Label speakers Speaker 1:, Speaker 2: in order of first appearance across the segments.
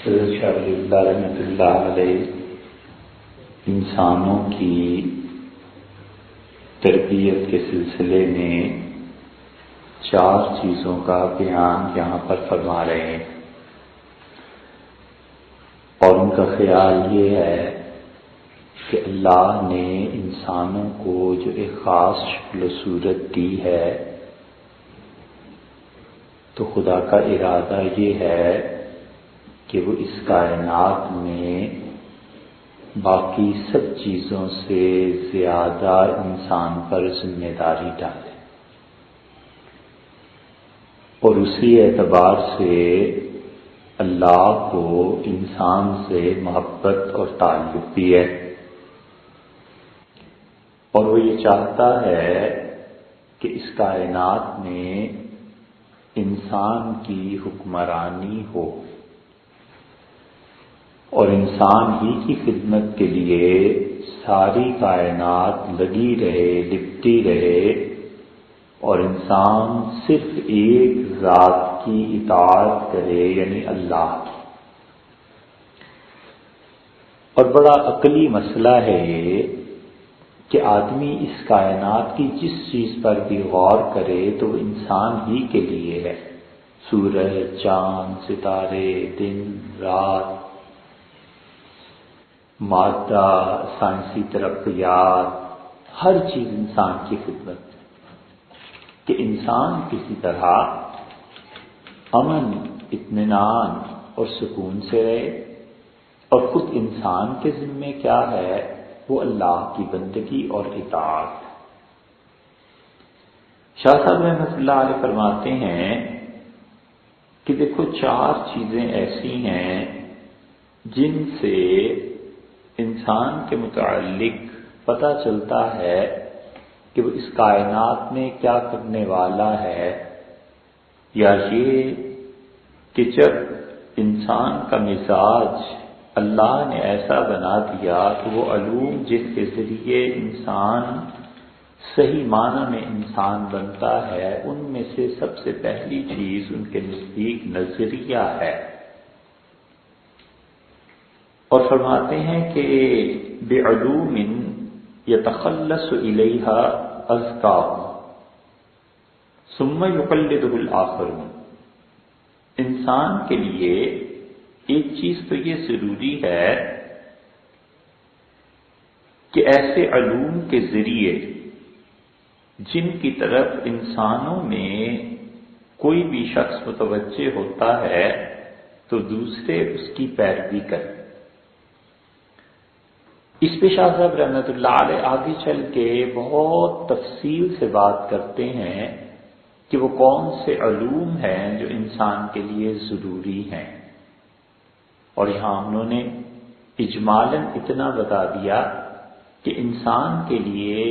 Speaker 1: حضرت شاہ ولی اللہ رحمۃ اللہ علیہ انسانوں کی تربیت کے سلسلے میں 4 چیزوں کا بیان یہاں پر فرما رہے ہیں، اور ان کا خیال یہ ہے کہ اللہ نے انسانوں کو جو ایک خاص شکل و صورت دی ہے، تو خدا کا ارادہ یہ ہے کہ وہ اس کائنات میں باقی سب چیزوں سے زیادہ انسان پر ذمہ داری ڈالے، اور اسی اعتبار سے اللہ کو انسان سے محبت اور تعلق بھی ہے، اور وہ یہ چاہتا ہے کہ اس کائنات میں انسان کی حکمرانی ہو، اور انسان ہی کی خدمت کے لیے ساری کائنات لگی رہے، لپٹی رہے، اور انسان صرف ایک ذات کی اطاعت کرے، یعنی اللہ کی۔ اور بڑا عقلی مسئلہ ہے یہ کہ آدمی اس کائنات کی جس چیز پر بھی غور کرے تو وہ انسان ہی کے لیے ہے۔ سورج، چاند، ستارے، دن، رات، مادہ، سائنسی ترقیات، ہر چیز انسان کی خدمت میں، کہ انسان کسی طرح امن، اطمینان اور سکون سے رہے، اور خود انسان کے ذمے کیا ہے؟ وہ اللہ کی بندگی اور اطاعت۔ شاہ صاحب رحمۃ اللہ علیہ فرماتے ہیں کہ دیکھو 4 چیزیں ایسی ہیں جن سے انسان کے متعلق پتہ چلتا ہے کہ وہ اس کائنات میں کیا کرنے والا ہے، یا یہ کہ جب انسان کا مزاج اللہ نے ایسا بنا دیا تو وہ علوم جن کے ذریعے انسان صحیح معنی میں انسان بنتا ہے، ان میں سے سب سے پہلی چیز ان کے نزدیک نظریہ ہے، اور فرماتے ہیں کہ بعلوم یتخلص الیہا اذکاہم ثم یقلدہ الآخرون۔ انسان کے لیے ایک چیز تو یہ ضروری ہے کہ ایسے علوم کے ذریعے جن کی طرف انسانوں میں کوئی بھی شخص متوجہ ہوتا ہے تو دوسرے اس کی پیروی کریں۔ اس پہ شاہ صاحب رحمۃ اللہ علیہ آگے چل کے بہت تفصیل سے بات کرتے ہیں کہ وہ کون سے علوم ہیں جو انسان کے لیے ضروری ہیں، اور یہاں انہوں نے اجمالاً اتنا بتا دیا کہ انسان کے لیے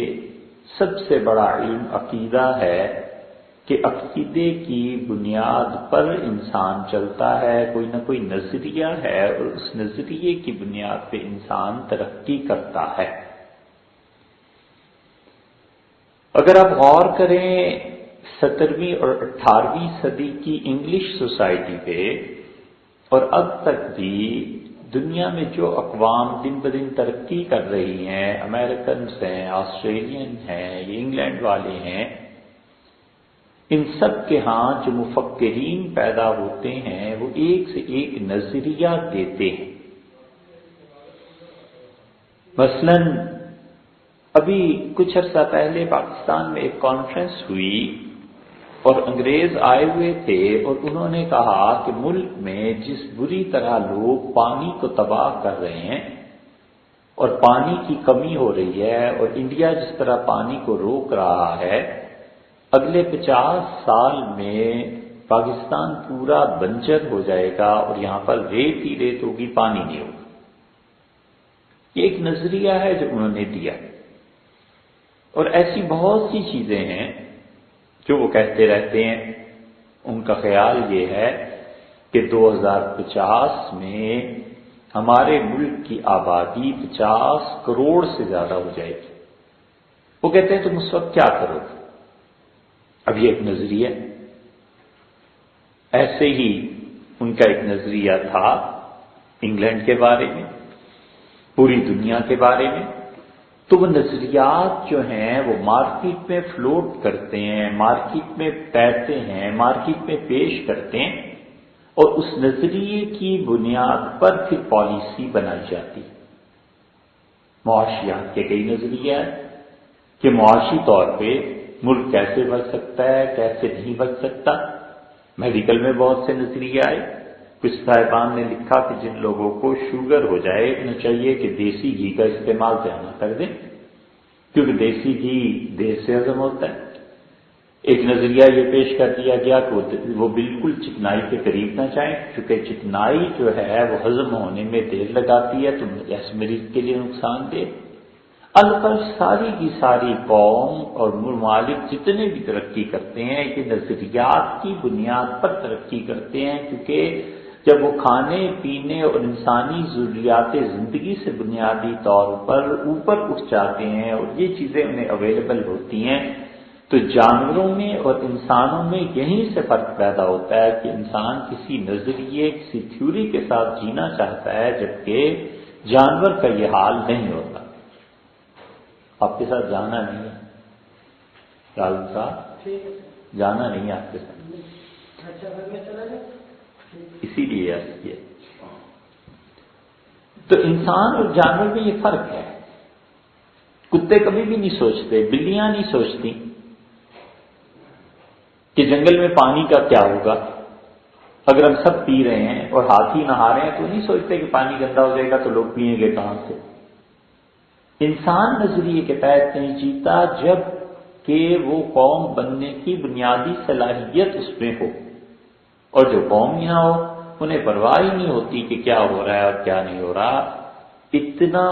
Speaker 1: سب سے بڑا علم عقیدہ ہے، کہ عقیدے کی بنیاد پر انسان چلتا ہے، کوئی نہ کوئی نظریہ ہے، اور اس نظریے کی بنیاد پہ انسان ترقی کرتا ہے۔ اگر آپ غور کریں 17ویں اور 18ویں صدی کی انگلش سوسائٹی پہ، اور اب تک بھی دنیا میں جو اقوام دن بدن ترقی کر رہی ہیں، امریکنز ہیں، آسٹریلین ہیں، یہ انگلینڈ والے ہیں، ان سب کے ہاں جو مفکرین پیدا ہوتے ہیں وہ ایک سے ایک نظریہ دیتے ہیں۔ مثلا ابھی کچھ عرصہ پہلے پاکستان میں ایک کانفرنس ہوئی، اور انگریز آئے ہوئے تھے، اور انہوں نے کہا کہ ملک میں جس بری طرح لوگ پانی کو تباہ کر رہے ہیں اور پانی کی کمی ہو رہی ہے، اور انڈیا جس طرح پانی کو روک رہا ہے، اگلے 50 سال میں پاکستان پورا بنجر ہو جائے گا، اور یہاں پر ریت ہی ریت ہوگی، پانی نہیں ہوگا۔ یہ ایک نظریہ ہے جو انہوں نے دیا، اور ایسی بہت سی چیزیں ہیں جو وہ کہتے رہتے ہیں۔ ان کا خیال یہ ہے کہ 2050 میں ہمارے ملک کی آبادی 50 کروڑ سے زیادہ ہو جائے گی۔ وہ کہتے ہیں تم اس وقت کیا کرو گے؟ اب یہ ایک نظریہ، ایسے ہی ان کا ایک نظریہ تھا انگلینڈ کے بارے میں، پوری دنیا کے بارے میں، تو وہ نظریات جو ہیں وہ مارکیٹ میں فلوٹ کرتے ہیں، مارکیٹ میں تیرتے ہیں، مارکیٹ میں پیش کرتے ہیں، اور اس نظریے کی بنیاد پر پھر پالیسی بنائی جاتی ہے۔ معاشیات کے کئی نظریے ہیں کہ معاشی طور پہ ملک کیسے بڑھ سکتا ہے، کیسے نہیں بڑھ سکتا۔ میڈیکل میں بہت سے نظریے آئے۔ کچھ صاحبان نے لکھا کہ جن لوگوں کو شوگر ہو جائے انہیں چاہیے کہ دیسی گھی کا استعمال زیادہ کر دیں، کیونکہ دیسی گھی دیر سے ہضم ہوتا ہے۔ ایک نظریہ یہ پیش کر دیا گیا کہ وہ بالکل چکنائی کے قریب نہ جائیں، چونکہ چکنائی جو ہے وہ ہضم ہونے میں دیر لگاتی ہے تو اس مریض کے لیے نقصان دہ۔ البتہ ساری کی ساری قوم اور ممالک جتنے بھی ترقی کرتے ہیں یہ نظریات کی بنیاد پر ترقی کرتے ہیں، کیونکہ جب وہ کھانے پینے اور انسانی ضروریات زندگی سے بنیادی طور پر اوپر اٹھ جاتے ہیں اور یہ چیزیں انہیں اویلیبل ہوتی ہیں، تو جانوروں میں اور انسانوں میں یہیں سے فرق پیدا ہوتا ہے کہ انسان کسی نظریے کسی تھیوری کے ساتھ جینا چاہتا ہے، جبکہ جانور کا یہ حال نہیں ہوتا۔ آپ کے ساتھ جانا نہیں ہے راہل صاحب، جانا نہیں ہے آپ کے ساتھ، اسی لیے عرض کیا۔ تو انسان اور جانور میں یہ فرق ہے۔ کتے کبھی بھی نہیں سوچتے، بلیاں نہیں سوچتی کہ جنگل میں پانی کا کیا ہوگا۔ اگر ہم سب پی رہے ہیں اور ہاتھی نہا رہے ہیں تو نہیں سوچتے کہ پانی گندا ہو جائے گا تو لوگ پیئیں گے کہاں سے۔ انسان نظریے کے تحت نہیں جیتا جب کہ وہ قوم بننے کی بنیادی صلاحیت اس میں ہو، اور جو قوم یہاں ہو انہیں پرواہ ہی نہیں ہوتی کہ کیا ہو رہا ہے اور کیا نہیں ہو رہا۔ اتنا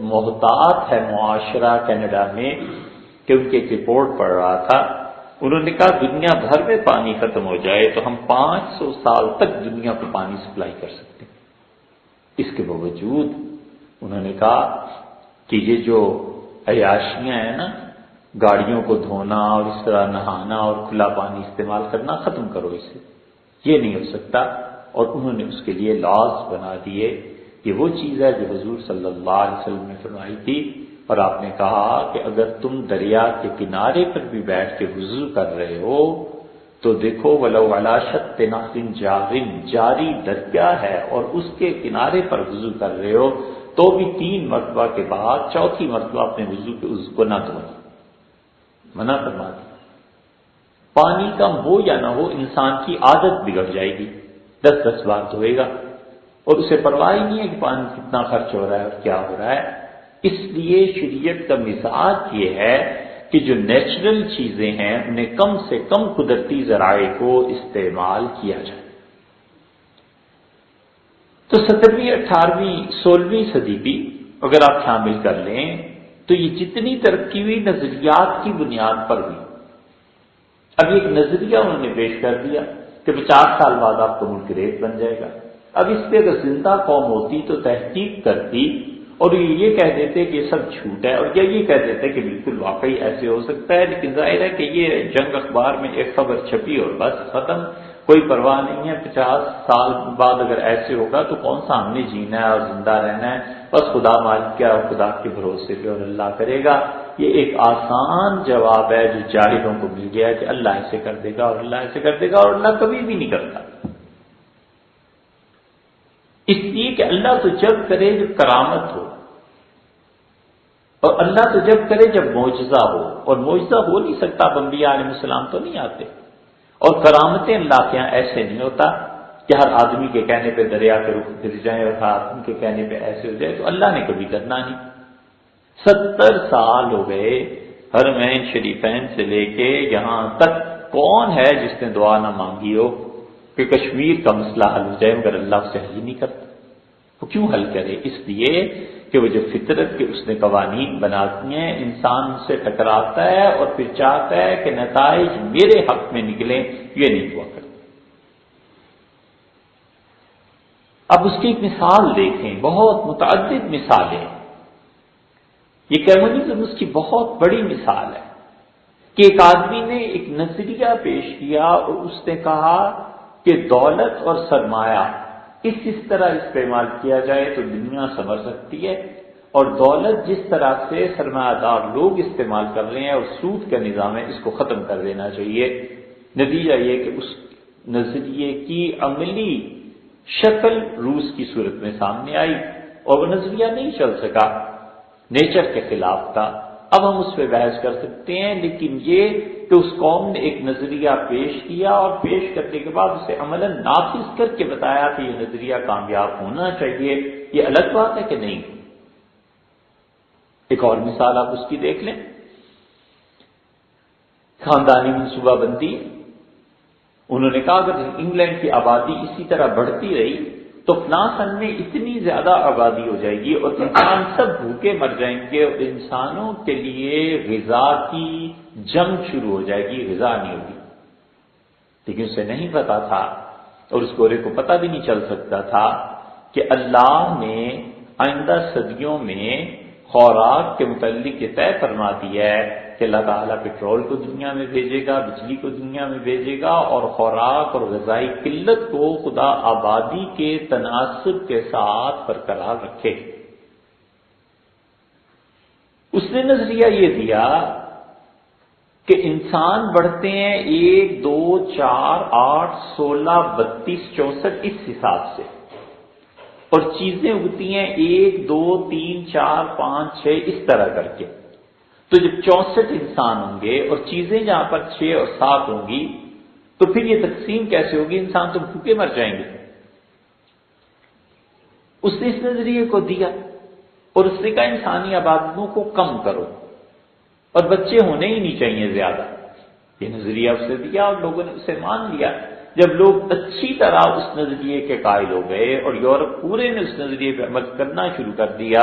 Speaker 1: محتاط ہے معاشرہ کینیڈا میں کہ ان کی ایک رپورٹ پڑھ رہا تھا، انہوں نے کہا دنیا بھر میں پانی ختم ہو جائے تو ہم 500 سال تک دنیا کو پانی سپلائی کر سکتے ہیں۔ اس کے باوجود انہوں نے کہا کہ یہ جو عیاشیاں ہیں نا، گاڑیوں کو دھونا اور اس طرح نہانا اور کھلا پانی استعمال کرنا، ختم کرو اسے، یہ نہیں ہو سکتا۔ اور انہوں نے اس کے لیے لاز بنا دیے کہ وہ چیز ہے جو حضور صلی اللہ علیہ وسلم نے فرمائی تھی، اور آپ نے کہا کہ اگر تم دریا کے کنارے پر بھی بیٹھ کے وضو کر رہے ہو تو دیکھو وَلَوْ عَلَىٰ شَطِّ نَهْرٍ جَارٍ، جاری دریا ہے اور اس کے کنارے پر وضو کر رہے ہو تو بھی 3 مرتبہ کے بعد چوتھی مرتبہ اپنے وضو کے عضو کو نہ دھونا، منع فرما دیا۔ پانی کم ہو یا نہ ہو انسان کی عادت بگڑ جائے گی، 10 بار دھوئے گا اور اسے پرواہ ہی نہیں ہے کہ پانی کتنا خرچ ہو رہا ہے اور کیا ہو رہا ہے۔ اس لیے شریعت کا مزاج یہ ہے کہ جو نیچرل چیزیں ہیں انہیں کم سے کم قدرتی ذرائع کو استعمال کیا جائے۔ تو 17ویں 18ویں 16ویں صدی بھی اگر آپ شامل کر لیں تو یہ جتنی ترقی ہوئی نظریات کی بنیاد پر ہوئی۔ اب ایک نظریہ انہوں نے پیش کر دیا کہ 50 سال بعد آپ کا ملک ریت بن جائے گا۔ اب اس پہ اگر زندہ قوم ہوتی تو تحقیق کرتی اور یہ کہہ دیتے کہ یہ سب جھوٹ ہے، اور یہ کہہ دیتے کہ بالکل واقعی ایسے ہو سکتا ہے، لیکن ظاہر ہے کہ یہ جنگ اخبار میں ایک خبر چھپی اور بس ختم، کوئی پرواہ نہیں ہے۔ 50 سال بعد اگر ایسے ہوگا تو کون سا ہم نے جینا ہے اور زندہ رہنا ہے، بس خدا مالک کیا اور خدا کے بھروسے پہ اور اللہ کرے گا۔ یہ ایک آسان جواب ہے جو جاہلوں کو مل گیا ہے کہ اللہ ایسے کر دے گا اور اللہ ایسے کر دے گا، اور اللہ کبھی بھی نہیں کرتا۔ اس لیے کہ اللہ تو جب کرے جب کرامت ہو، اور اللہ تو جب کرے جب معجزہ ہو، اور معجزہ ہو نہیں سکتا، انبیاء علیہ السلام تو نہیں آتے، اور کرامتیں اللہ کے یہاں ایسے نہیں ہوتا کہ ہر آدمی کے کہنے پہ دریا کے رخ گر جائیں اور ہر آدمی کے کہنے پہ ایسے ہو جائے، تو اللہ نے کبھی کرنا نہیں۔ 70 سال ہو گئے حرمین شریفین سے لے کے یہاں تک، کون ہے جس نے دعا نہ مانگی ہو کہ کشمیر کا مسئلہ حل ہو جائے، مگر اللہ اسے حل ہی نہیں کرتا۔ وہ کیوں حل کرے؟ اس لیے کہ وہ جو فطرت کے اس نے قوانین بنا دیے ہیں، انسان ان سے ٹکراتا ہے اور پھر چاہتا ہے کہ نتائج میرے حق میں نکلیں، یہ نہیں ہوا کرتا۔ اب اس کی ایک مثال دیکھیں، بہت متعدد مثالیں، یہ کمیونزم اس کی بہت بڑی مثال ہے کہ ایک آدمی نے ایک نظریہ پیش کیا اور اس نے کہا کہ دولت اور سرمایہ اس طرح استعمال کیا جائے تو دنیا سنور سکتی ہے، اور دولت جس طرح سے سرمایہ دار لوگ استعمال کر رہے ہیں اور سود کا نظام ہے، اس کو ختم کر دینا چاہیے۔ نتیجہ یہ کہ اس نظریے کی عملی شکل روس کی صورت میں سامنے آئی اور وہ نظریہ نہیں چل سکا، نیچر کے خلاف تھا۔ اب ہم اس پہ بحث کر سکتے ہیں، لیکن یہ کہ اس قوم نے ایک نظریہ پیش کیا اور پیش کرنے کے بعد اسے عملاً نافذ کر کے بتایا کہ یہ نظریہ کامیاب ہونا چاہیے، یہ الگ بات ہے کہ نہیں۔ ایک اور مثال آپ اس کی دیکھ لیں، خاندانی منصوبہ بندی۔ انہوں نے کہا اگر انگلینڈ کی آبادی اسی طرح بڑھتی رہی تو فلاں سن میں اتنی زیادہ آبادی ہو جائے گی اور انسان سب بھوکے مر جائیں گے اور انسانوں کے لیے غذا کی جنگ شروع ہو جائے گی، غذا نہیں ہوگی۔ لیکن اسے نہیں پتا تھا اور اس گورے کو پتہ بھی نہیں چل سکتا تھا کہ اللہ نے آئندہ صدیوں میں خوراک کے متعلق یہ طے فرما دیا ہے کہ اللہ تعالیٰ پٹرول کو دنیا میں بھیجے گا، بجلی کو دنیا میں بھیجے گا، اور خوراک اور غذائی قلت کو خدا آبادی کے تناسب کے ساتھ برقرار رکھے۔ اس نے نظریہ یہ دیا کہ انسان بڑھتے ہیں 1 2 4 8 16 32 64 اس حساب سے، اور چیزیں اگتی ہیں 1 2 3 4 5 6 اس طرح کر کے۔ تو جب 64 انسان ہوں گے اور چیزیں جہاں پر 6 اور 7 ہوں گی تو پھر یہ تقسیم کیسے ہوگی؟ انسان تو بھوکے مر جائیں گے۔ اس نے اس نظریے کو دیا اور اس نے کہا انسانی آبادیوں کو کم کرو اور بچے ہونے ہی نہیں چاہیے زیادہ۔ یہ نظریہ اس نے دیا اور لوگوں نے اسے مان لیا۔ جب لوگ اچھی طرح اس نظریے کے قائل ہو گئے اور یورپ پورے نے اس نظریے پہ عمل کرنا شروع کر دیا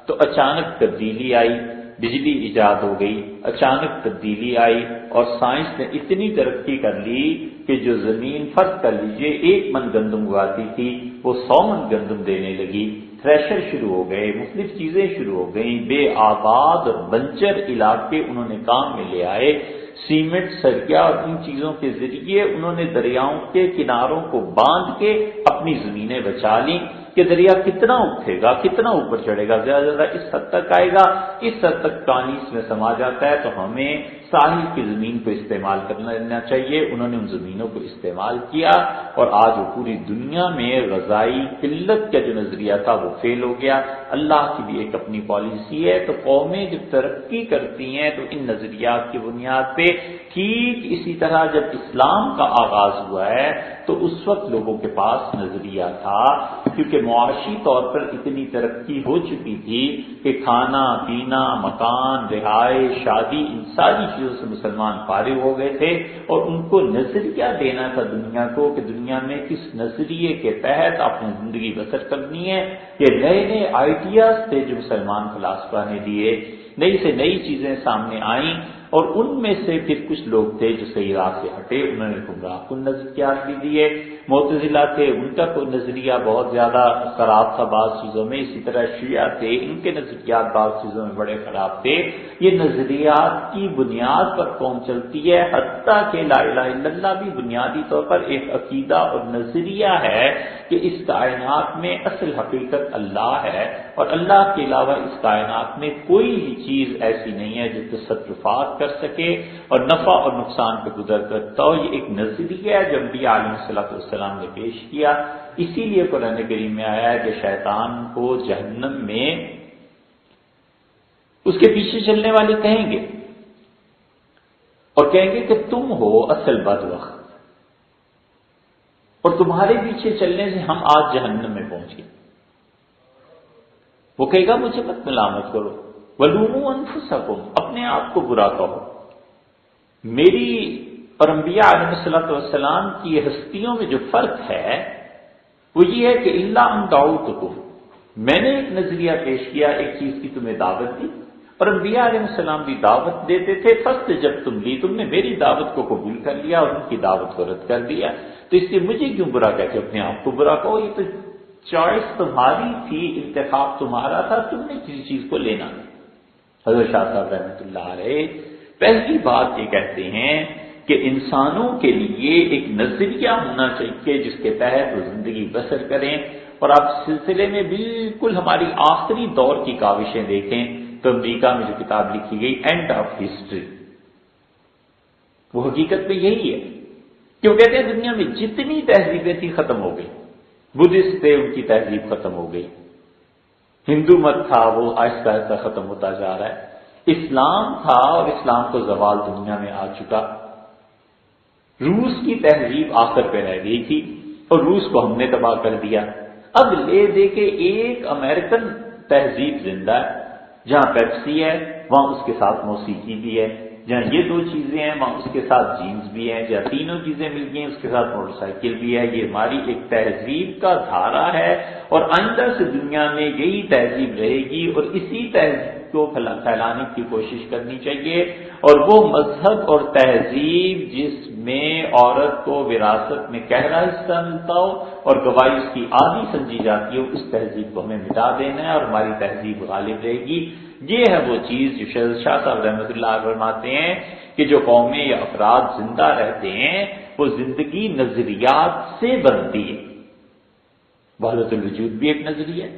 Speaker 1: تو اچانک تبدیلی آئی، بجلی ایجاد ہو گئی، اچانک تبدیلی آئی اور سائنس نے اتنی ترقی کر لی کہ جو زمین فرض کر لیجئے 1 من گندم اگاتی تھی وہ 100 من گندم دینے لگی، تھریشر شروع ہو گئے، مختلف چیزیں شروع ہو گئیں، بے آباد اور بنجر علاقے انہوں نے کام میں لے آئے، سیمنٹ، سریا اور ان چیزوں کے ذریعے انہوں نے دریاؤں کے کناروں کو باندھ کے اپنی زمینیں بچا لیں کہ دریا کتنا اٹھے گا، کتنا اوپر چڑھے گا، زیادہ سے زیادہ اس حد تک آئے گا، اس حد تک پانی اس میں سما جاتا ہے تو ہمیں ساحل کی زمین کو استعمال کرنا چاہیے۔ انہوں نے ان زمینوں کو استعمال کیا اور آج وہ پوری دنیا میں غذائی قلت کا جو نظریہ تھا وہ فیل ہو گیا۔ اللہ کی بھی ایک اپنی پالیسی ہے، تو قومیں جب ترقی کرتی ہیں تو ان نظریات کی بنیاد پہ، ٹھیک اسی طرح جب اسلام کا آغاز ہوا ہے تو اس وقت لوگوں کے پاس نظریہ تھا، کیونکہ معاشی طور پر اتنی ترقی ہو چکی تھی کہ کھانا پینا، مکان، رہائش، شادی، ان ساری چیزوں سے مسلمان فارغ ہو گئے تھے اور ان کو نظریہ دینا تھا دنیا کو کہ دنیا میں کس نظریے کے تحت اپنی زندگی بسر کرنی ہے۔ یہ نئے نئے آئیڈیاز تھے جو مسلمان فلاسفہ نے دیے، نئی سے نئی چیزیں سامنے آئیں اور ان میں سے پھر کچھ لوگ تھے جو صحیح راہ سے ہٹے، انہوں نے گمراہ کن نظریات بھی دیے۔ معتزلہ تھے، ان کا کوئی نظریہ بہت زیادہ خراب تھا بعض چیزوں میں، اسی طرح شیعہ تھے، ان کے نظریات بعض چیزوں میں بڑے خراب تھے۔ یہ نظریات کی بنیاد پر قوم چلتی ہے، حتیٰ کہ لا الہ الا اللہ بھی بنیادی طور پر ایک عقیدہ اور نظریہ ہے کہ اس کائنات میں اصل حقیقت اللہ ہے اور اللہ کے علاوہ اس کائنات میں کوئی بھی چیز ایسی نہیں ہے جو تصرفات کر سکے اور نفع اور نقصان پہ قدرت رکھتا ہو۔ یہ ایک نظریہ ہے جو انبیاء علیہ السلام نے پیش کیا۔ اسی لیے قرآن کریم میں آیا ہے کہ شیطان کو جہنم میں اس کے پیچھے چلنے والے کہیں گے اور کہیں گے کہ تم ہو اصل بدبخت اور تمہارے پیچھے چلنے سے ہم آج جہنم میں پہنچ گئے۔ وہ کہے گا مجھے مت ملامت کرو، وَلُومُوا أَنفُسَكُمْ، اپنے آپ کو برا کہو۔ میری اور انبیاء علیہ السلام کی ہستیوں میں جو فرق ہے وہ یہ ہے کہ إِلَّا أَن دَعَوْتُكُمْ، میں نے ایک نظریہ پیش کیا، ایک چیز کی تمہیں دعوت دی اور انبیاء علیہ السلام بھی دعوت دیتے تھے، فسٹ جب تم لی، تم نے میری دعوت کو قبول کر لیا اور ان کی دعوت کو رد کر دیا، تو اس لیے مجھے کیوں برا کہتے اپنے آپ کو برا کہو؟ یہ تو چوائس تمہاری تھی، انتخاب تمہارا تھا، تم نے کسی چیز کو لینا نہیں۔ حضرت شاہ صاحب رحمۃ اللہ علیہ پہلی بات یہ کہتے ہیں کہ انسانوں کے لیے ایک نظریہ ہونا چاہیے جس کے تحت وہ زندگی بسر کریں. اور آپ اس سلسلے میں بالکل ہماری آخری دور کی کاوشیں دیکھیں تو امریکہ میں جو کتاب لکھی گئی اینڈ آف ہسٹری، وہ حقیقت میں یہی ہے. کیوں کہتے ہیں دنیا میں جتنی تہذیبیں تھیں ختم ہو گئی. بدھسٹ تھے، ان کی تہذیب ختم ہو گئی. ہندو مت تھا، وہ آہستہ آہستہ ختم ہوتا جا رہا ہے. اسلام تھا اور اسلام کو زوال دنیا میں آ چکا. روس کی تہذیب آخر پہ رہ گئی تھی اور روس کو ہم نے تباہ کر دیا. اب لے دے کے ایک امریکن تہذیب زندہ ہے، جہاں پیپسی ہے وہاں اس کے ساتھ موسیقی بھی ہے، جہاں یہ دو چیزیں ہیں وہاں اس کے ساتھ جینز بھی ہیں، جہاں تینوں چیزیں مل گئی ہیں اس کے ساتھ موٹر سائیکل بھی ہے. یہ ہماری ایک تہذیب کا دھارا ہے اور آئندہ سے دنیا میں یہی تہذیب رہے گی اور اسی تہذیب کو پھیلانے کی کوشش کرنی چاہیے. اور وہ مذہب اور تہذیب جس میں عورت کو وراثت میں گہرا حصہ ملتا ہو اور گواہی اس کی آدھی سمجھی جاتی ہو، اس تہذیب کو ہمیں مٹا دینا ہے اور ہماری تہذیب غالب رہے گی. یہ ہے وہ چیز جو شاہ صاحب رحمۃ اللہ فرماتے ہیں کہ جو قومیں یا افراد زندہ رہتے ہیں وہ زندگی نظریات سے بنتی ہے. وحدت الوجود بھی ایک نظریہ ہے،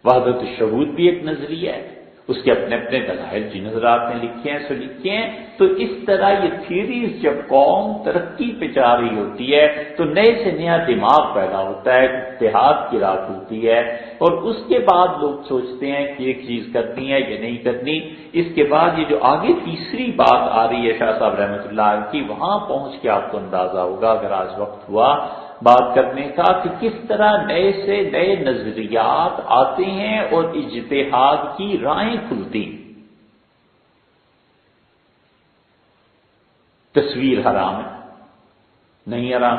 Speaker 1: وحدت الشہود بھی ایک نظریہ ہے، اس کے اپنے اپنے دلائل جن حضرات نے لکھے ہیں سو لکھے ہیں. تو اس طرح یہ تھیوریز جب قوم ترقی پہ جا رہی ہوتی ہے تو نئے سے نیا دماغ پیدا ہوتا ہے، اتحاد کی راہ کھلتی ہے اور اس کے بعد لوگ سوچتے ہیں کہ ایک چیز کرنی ہے یا نہیں کرنی. اس کے بعد یہ جو آگے تیسری بات آ رہی ہے شاہ صاحب رحمۃ اللہ کی، وہاں پہنچ کے آپ کو اندازہ ہوگا اگر آج وقت ہوا بات کرنے کا کہ کس طرح نئے سے نئے نظریات آتے ہیں اور اجتہاد کی راہیں کھلتی. تصویر حرام ہے؟ نہیں حرام.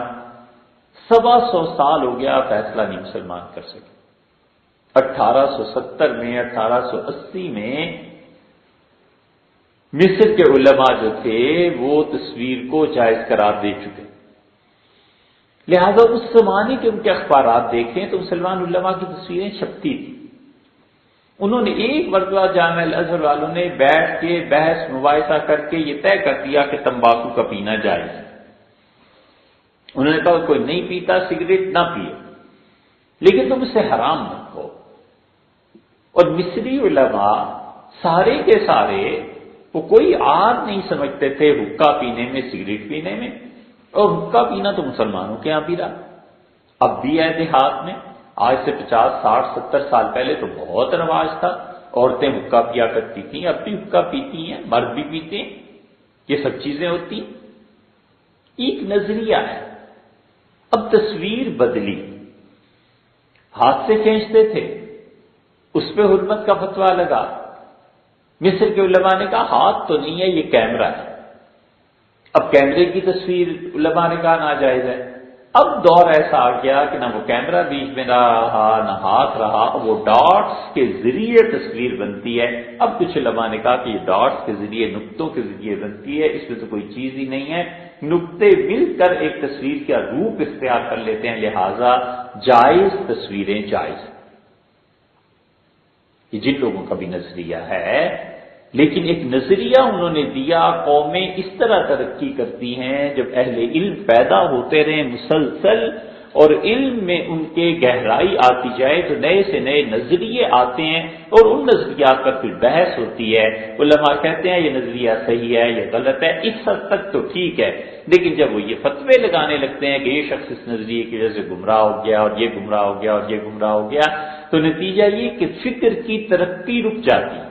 Speaker 1: 125 سال ہو گیا فیصلہ نہیں مسلمان کر سکے. 1870 میں 1880 میں مصر کے علماء جو تھے وہ تصویر کو جائز قرار دے چکے. لہذا اس زمانے کے ان کے اخبارات دیکھیں تو مسلمان علماء کی تصویریں چھپتی تھیں. انہوں نے ایک مرتبہ جامعہ الازہر والوں نے بیٹھ کے بحث مباحثہ کر کے یہ طے کر دیا کہ تمباکو کا پینا جائز ہے. انہوں نے کہا کوئی نہیں پیتا سگریٹ نہ پیے لیکن تم اسے حرام مت کہو. اور مصری علماء سارے کے سارے وہ کوئی عاد نہیں سمجھتے تھے حقہ پینے میں، سگریٹ پینے میں. اور حقہ پینا تو مسلمانوں کے یہاں بھی رہا، اب بھی ہے دیہات میں. آج سے 50 60 70 سال پہلے تو بہت رواج تھا، عورتیں حقہ پیا کرتی تھیں، اب بھی حقہ پیتی ہیں، مرد بھی پیتے ہیں، یہ سب چیزیں ہوتی. ایک نظریہ ہے. اب تصویر بدلی، ہاتھ سے کھینچتے تھے، اس پہ حرمت کا فتویٰ لگا. مصر کے علماء نے کہا ہاتھ تو نہیں ہے یہ کیمرہ ہے. اب کیمرے کی تصویر علماء نے کہا ناجائز ہے. اب دور ایسا آ گیا کہ نہ وہ کیمرہ بیچ میں رہا نہ ہاتھ رہا، وہ ڈاٹس کے ذریعے تصویر بنتی ہے. اب کچھ علماء نے کہا کہ یہ ڈاٹس کے ذریعے، نقطوں کے ذریعے بنتی ہے، اس میں تو کوئی چیز ہی نہیں ہے. نقطے مل کر ایک تصویر کا روپ اختیار کر لیتے ہیں، لہذا جائز تصویریں جائز. یہ جن لوگوں کا بھی نظریہ ہے، لیکن ایک نظریہ انہوں نے دیا. قومیں اس طرح ترقی کرتی ہیں جب اہل علم پیدا ہوتے رہیں مسلسل اور علم میں ان کے گہرائی آتی جائے تو نئے سے نئے نظریے آتے ہیں اور ان نظریات پر پھر بحث ہوتی ہے. علماء کہتے ہیں یہ نظریہ صحیح ہے یہ غلط ہے، اس حد تک تو ٹھیک ہے. لیکن جب وہ یہ فتوے لگانے لگتے ہیں کہ یہ شخص اس نظریے کی وجہ سے گمراہ ہو گیا اور یہ گمراہ ہو گیا اور یہ گمراہ ہو گیا، تو نتیجہ یہ کہ فکر کی ترقی رک جاتی ہے.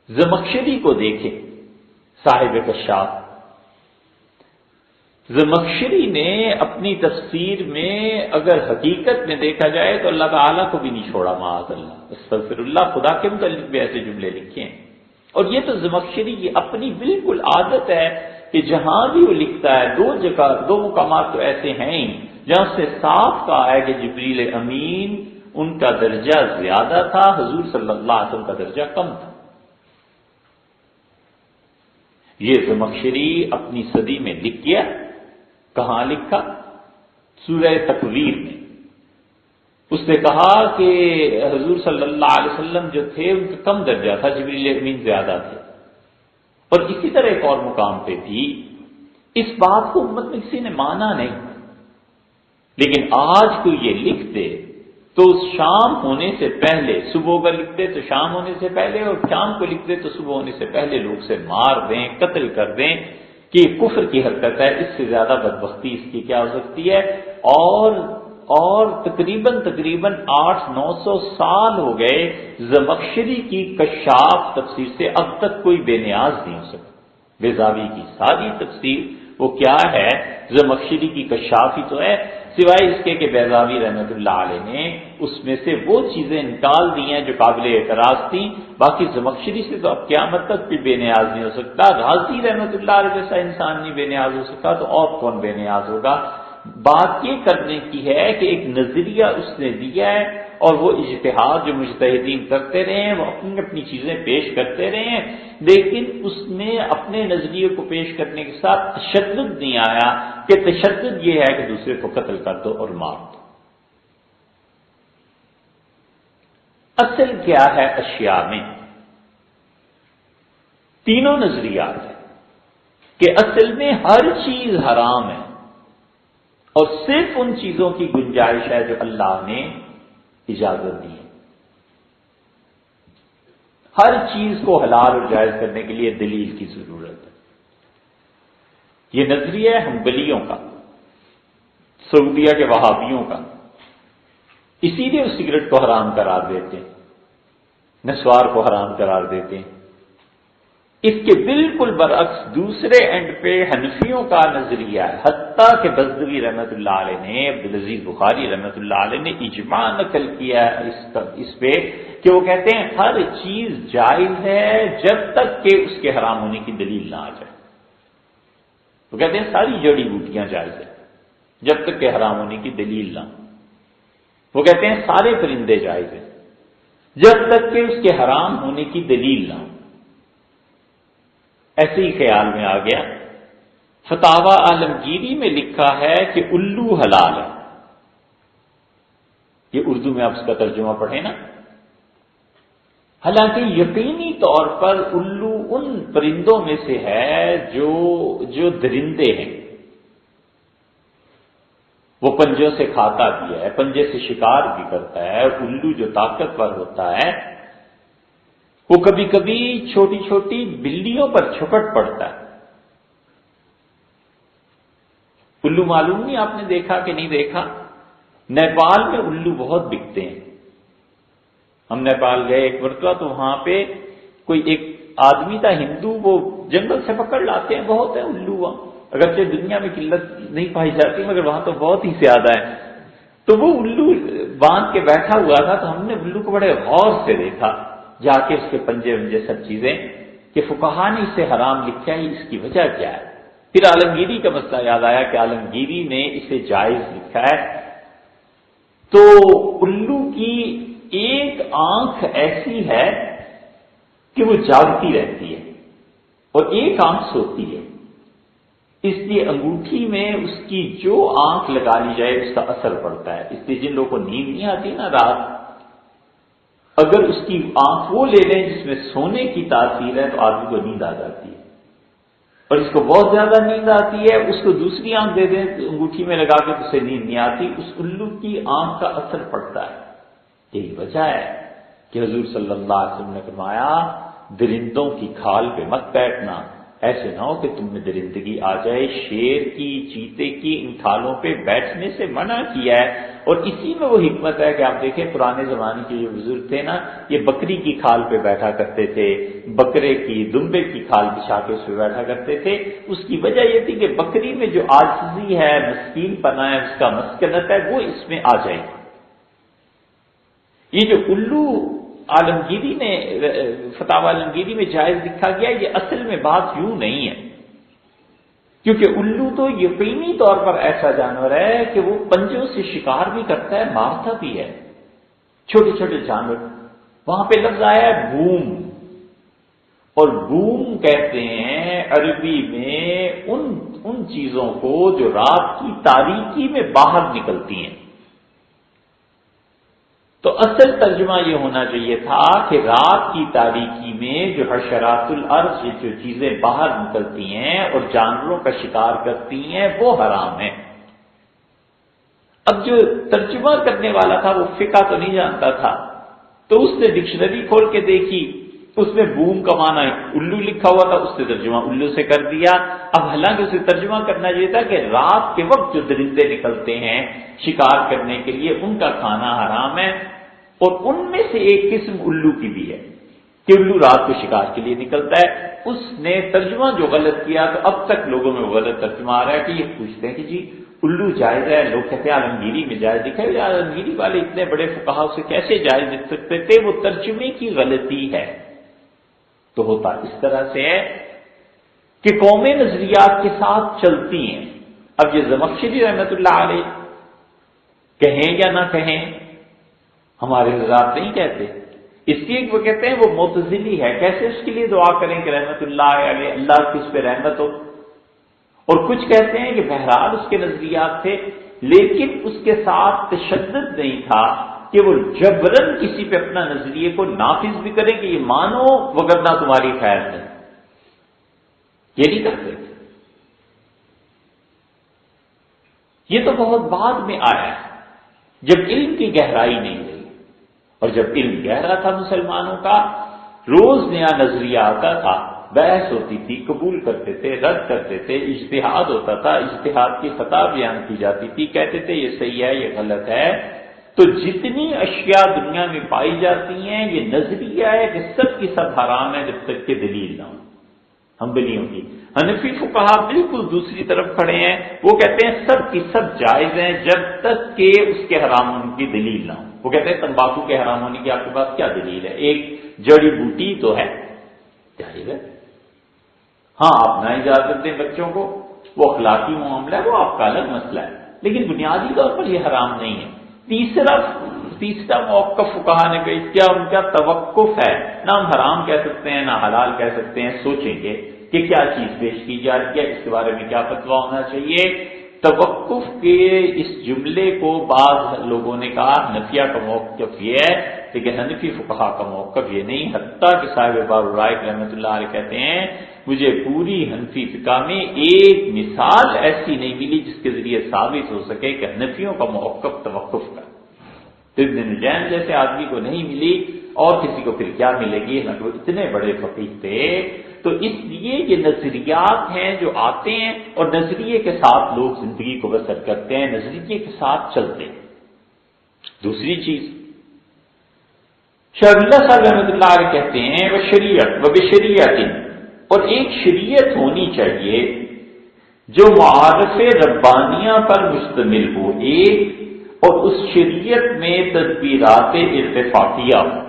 Speaker 1: زمخشری کو دیکھیں، صاحب کشاف. زمخشری نے اپنی تفسیر میں اگر حقیقت میں دیکھا جائے تو اللہ تعالیٰ کو بھی نہیں چھوڑا، معاذ اللہ استغفر اللہ، خدا کے متعلق بھی ایسے جملے لکھے ہیں. اور یہ تو زمخشری کی اپنی بالکل عادت ہے کہ جہاں بھی وہ لکھتا ہے، دو مقامات تو ایسے ہیں ہی جہاں سے صاف کہا ہے کہ جبریل امین ان کا درجہ زیادہ تھا، حضور صلی اللہ علیہ وسلم کا درجہ کم تھا. یہ زمخشری اپنی صدی میں لکھ گیا. کہاں لکھا؟ سورہ تکویر میں. اس نے کہا کہ حضور صلی اللہ علیہ وسلم جو تھے ان کا کم درجہ تھا، جبریل امین زیادہ تھے. اور اسی طرح ایک اور مقام پہ بھی اس بات کو امت میں کسی نے مانا نہیں. لیکن آج کوئی یہ لکھ دے تو شام ہونے سے پہلے، صبح کا لکھ دے تو شام ہونے سے پہلے، اور شام کو لکھ دے تو صبح ہونے سے پہلے لوگ سے مار دیں، قتل کر دیں کہ یہ کفر کی حرکت ہے. اس سے زیادہ بدبختی اس کی کیا ہو سکتی ہے؟ اور تقریباً 800-900 سال ہو گئے زمخشری کی کشاف تفسیر سے اب تک کوئی بے نیاز نہیں ہو سکتا. بیضاوی کی ساری تفسیر وہ کیا ہے؟ زمخشری کی کشاف ہی تو ہے، سوائے اس کے کہ بیضاوی رحمۃ اللہ علیہ نے اس میں سے وہ چیزیں نکال دی ہیں جو قابل اعتراض تھیں. باقی زمخشری سے تو اب قیامت تک بھی بے نیاز نہیں ہو سکتا. رازی رحمۃ اللہ علیہ جیسا انسان نہیں بے نیاز ہو سکتا تو اور کون بے نیاز ہوگا؟ بات یہ کرنے کی ہے کہ ایک نظریہ اس نے دیا ہے، اور وہ اجتہاد جو مجتہدین کرتے رہے ہیں وہ اپنی اپنی چیزیں پیش کرتے رہے ہیں، لیکن اس نے اپنے نظریے کو پیش کرنے کے ساتھ تشدد نہیں آیا کہ تشدد یہ ہے کہ دوسرے کو قتل کر دو اور مار دو. اصل کیا ہے اشیاء میں؟ تینوں نظریات ہیں کہ اصل میں ہر چیز حرام ہے اور صرف ان چیزوں کی گنجائش ہے جو اللہ نے اجازت دی ہے. ہر چیز کو حلال اور جائز کرنے کے لیے دلیل کی ضرورت ہے. یہ نظریہ ہے حنبلیوں کا، سعودیہ کے وہابیوں کا. اسی لیے وہ سگریٹ کو حرام قرار دیتے ہیں، نسوار کو حرام قرار دیتے ہیں. اس کے بالکل برعکس دوسرے اینڈ پہ حنفیوں کا نظریہ ہے. حتیٰ کہ بزدوی رحمۃ اللہ علیہ نے، عبدالعزیز بخاری رحمۃ اللہ علیہ نے اجماع نقل کیا ہے اس پہ کہ وہ کہتے ہیں ہر چیز جائز ہے جب تک کہ اس کے حرام ہونے کی دلیل نہ آ جائے. وہ کہتے ہیں ساری جڑی بوٹیاں جائز ہیں جب تک کہ حرام ہونے کی دلیل نہ. وہ کہتے ہیں سارے پرندے جائز ہیں جب تک کہ اس کے حرام ہونے کی دلیل نہ. ایسے ہی خیال میں آ گیا. فتاوی عالمگیری میں لکھا ہے کہ الو حلال ہے. یہ اردو میں آپ اس کا ترجمہ پڑھیں نا. حالانکہ یقینی طور پر الو ان پرندوں میں سے ہے جو درندے ہیں. وہ پنجوں سے کھاتا بھی ہے، پنجے سے شکار بھی کرتا ہے. الو جو طاقتور ہوتا ہے وہ کبھی کبھی چھوٹی چھوٹی بلیوں پر چھپٹ پڑتا ہے. الو معلوم نہیں آپ نے دیکھا کہ نہیں دیکھا؟ نیپال میں الو بہت بکتے ہیں. ہم نیپال گئے ایک مرتبہ تو وہاں پہ کوئی ایک آدمی تھا ہندو، وہ جنگل سے پکڑ لاتے ہیں، بہت ہے الو وہاں. اگرچہ دنیا میں قلت نہیں پائی جاتی مگر وہاں تو بہت ہی زیادہ ہے. تو وہ الو باندھ کے بیٹھا ہوا تھا تو ہم نے الو کو بڑے غور سے دیکھا، جا کے اس کے پنجے ونجے سب چیزیں، کہ فقہا نے اسے حرام لکھا ہے، اس کی وجہ کیا ہے؟ پھر عالمگیری کا مسئلہ یاد آیا کہ عالمگیری نے اسے جائز لکھا ہے. تو الو کی ایک آنکھ ایسی ہے کہ وہ جاگتی رہتی ہے اور ایک آنکھ سوتی ہے. اس لیے انگوٹھی میں اس کی جو آنکھ لگا لی جائے اس کا اثر پڑتا ہے. اس لیے جن لوگوں کو نیند نہیں آتی نا رات، اگر اس کی آنکھ وہ لے لیں جس میں سونے کی تاثیر ہے تو آدمی کو نیند آ جاتی ہے. اور جس کو بہت زیادہ نیند آتی ہے اس کو دوسری آنکھ دے دیں انگوٹھی میں لگا کے تو اسے نیند نہیں آتی. اس الو کی آنکھ کا اثر پڑتا ہے. یہی وجہ ہے کہ حضور صلی اللہ علیہ وسلم نے فرمایا درندوں کی کھال پہ مت بیٹھنا، ایسے نہ ہو کہ تم میں درندگی آ جائے. شیر کی، چیتے کی ان کھالوں پہ بیٹھنے سے منع کیا ہے. اور اسی میں وہ حکمت ہے کہ آپ دیکھیں پرانے زمانے کے جو بزرگ تھے نا، یہ بکری کی کھال پہ بیٹھا کرتے تھے، بکرے کی، دمبے کی کھال بچھا کے اس پہ بیٹھا کرتے تھے. اس کی وجہ یہ تھی کہ بکری میں جو عاجزی ہے، مسکین پنا ہے، اس کا مسکنت ہے، وہ اس میں آ جائے. یہ جو الو عالمگیری نے فتاوی عالمگیری میں جائز لکھا گیا، یہ اصل میں بات یوں نہیں ہے. کیونکہ الو تو یقینی طور پر ایسا جانور ہے کہ وہ پنجوں سے شکار بھی کرتا ہے، مارتا بھی ہے چھوٹے چھوٹے جانور. وہاں پہ لفظ آیا ہے بوم، اور بوم کہتے ہیں عربی میں ان چیزوں کو جو رات کی تاریکی میں باہر نکلتی ہیں. تو اصل ترجمہ یہ ہونا چاہیے تھا کہ رات کی تاریکی میں جو حشرات الارض جو چیزیں باہر نکلتی ہیں اور جانوروں کا شکار کرتی ہیں وہ حرام ہے۔ اب جو ترجمہ کرنے والا تھا وہ فقہ تو نہیں جانتا تھا، تو اس نے ڈکشنری کھول کے دیکھی، اس میں بوم کا معنی الو لکھا ہوا تھا، اس نے ترجمہ الو سے کر دیا۔ اب حالانکہ اسے ترجمہ کرنا یہ تھا کہ رات کے وقت جو درندے نکلتے ہیں شکار کرنے کے لیے ان کا کھانا حرام ہے، اور ان میں سے ایک قسم الو کی بھی ہے کہ الو رات کو شکار کے لیے نکلتا ہے۔ اس نے ترجمہ جو غلط کیا تو اب تک لوگوں میں غلط ترجمہ آ رہا ہے کہ یہ پوچھتے ہیں کہ جی الو جائز ہے، لوگ کہتے ہیں عالمگیری میں جائز لکھا ہے، عالمگیری والے اتنے بڑے فقہا اسے کیسے جائز لکھ سکتے تھے؟ وہ ترجمے کی غلطی ہے۔ تو ہوتا اس طرح سے ہے کہ قومیں نظریات کے ساتھ چلتی ہیں۔ اب یہ زمخشری رحمت اللہ علیہ کہیں یا نہ کہیں، ہمارے حضرات نہیں کہتے، اس لیے وہ کہتے ہیں وہ معتزلی ہے، کیسے اس کے لیے دعا کریں کہ رحمت اللہ علیہ اللہ کی اس پہ رحمت ہو؟ اور کچھ کہتے ہیں کہ بہرحال اس کے نظریات تھے لیکن اس کے ساتھ تشدد نہیں تھا کہ وہ جبرن کسی پہ اپنا نظریے کو نافذ بھی کریں کہ یہ مانو وگرنہ تمہاری خیر ہے، یہ نہیں کرتے تھے۔ یہ تو بہت بعد میں آیا ہے جب علم کی گہرائی نہیں رہی، اور جب علم گہرا تھا مسلمانوں کا، روز نیا نظریہ آتا تھا، بحث ہوتی تھی، قبول کرتے تھے، رد کرتے تھے، اجتہاد ہوتا تھا، اجتہاد کی خطا بیان کی جاتی تھی، کہتے تھے یہ صحیح ہے یہ غلط ہے۔ تو جتنی اشیاء دنیا میں پائی جاتی ہیں یہ نظریہ ہے کہ سب کی سب حرام ہے جب تک کہ دلیل نہ ہو۔ حنبلیوں کی، حنفی فقہا بالکل دوسری طرف کھڑے ہیں، وہ کہتے ہیں سب کی سب جائز ہیں جب تک کہ اس کے حرام ہونے کی دلیل نہ ہو۔ وہ کہتے ہیں تمباکو کے حرام ہونے کی آپ کے پاس کیا دلیل ہے؟ ایک جڑی بوٹی تو ہے، جائز ہے۔ ہاں آپ نہ اجازت دیں بچوں کو، وہ اخلاقی معاملہ ہے، وہ آپ کا الگ مسئلہ ہے، لیکن بنیادی طور پر یہ حرام نہیں ہے۔ تیسرا موقف فقہا نے کیا ان کا توقف ہے، نہ ہم حرام کہہ سکتے ہیں نہ حلال کہہ سکتے ہیں، سوچیں گے کہ کیا چیز پیش کی جا رہی ہے، اس کے بارے میں کیا فتویٰ ہونا چاہیے۔ توقف کے اس جملے کو بعض لوگوں نے کہا حنفیہ کا موقف یہ ہے، لیکن حنفی فقہا کا موقف یہ نہیں، حتیٰ کہ صاحب باب الرائق رحمۃ اللہ علیہ کہتے ہیں مجھے پوری حنفی فقہ میں ایک مثال ایسی نہیں ملی جس کے ذریعے ثابت ہو سکے کہ حنفیوں کا موقف توقف کا، ابن نجیم جیسے آدمی کو نہیں ملی اور کسی کو پھر کیا ملے گی، نہ وہ اتنے بڑے فقیہ تھے۔ تو اس لیے یہ نظریات ہیں جو آتے ہیں اور نظریے کے ساتھ لوگ زندگی کو بسر کرتے ہیں، نظریے کے ساتھ چلتے ہیں۔ دوسری چیز شاہ اللہ صاحب رحمۃ اللہ علیہ کہتے ہیں وہ شریعت و بشریعت، اور ایک شریعت ہونی چاہیے جو معارف ربانیہ پر مشتمل ہو، ایک، اور اس شریعت میں تدبیرات ارتفاقیہ ہو۔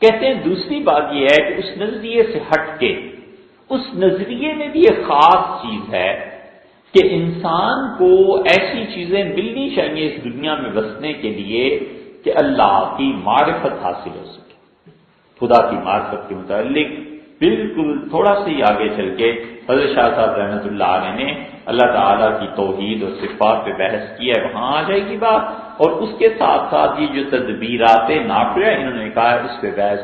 Speaker 1: کہتے ہیں دوسری بات یہ ہے کہ اس نظریے سے ہٹ کے اس نظریے میں بھی ایک خاص چیز ہے کہ انسان کو ایسی چیزیں ملنی چاہیے اس دنیا میں بسنے کے لیے کہ اللہ کی معرفت حاصل ہو سکے۔ خدا کی معرفت کے متعلق بالکل تھوڑا سا ہی آگے چل کے حضرت شاہ صاحب رحمۃ اللہ علیہ نے اللہ تعالیٰ کی توحید اور صفات پہ بحث کی ہے، وہاں آ جائے گی بات، اور اس کے ساتھ ساتھ یہ جو تدبیرات نافعہ انہوں نے کہا ہے اس پہ بحث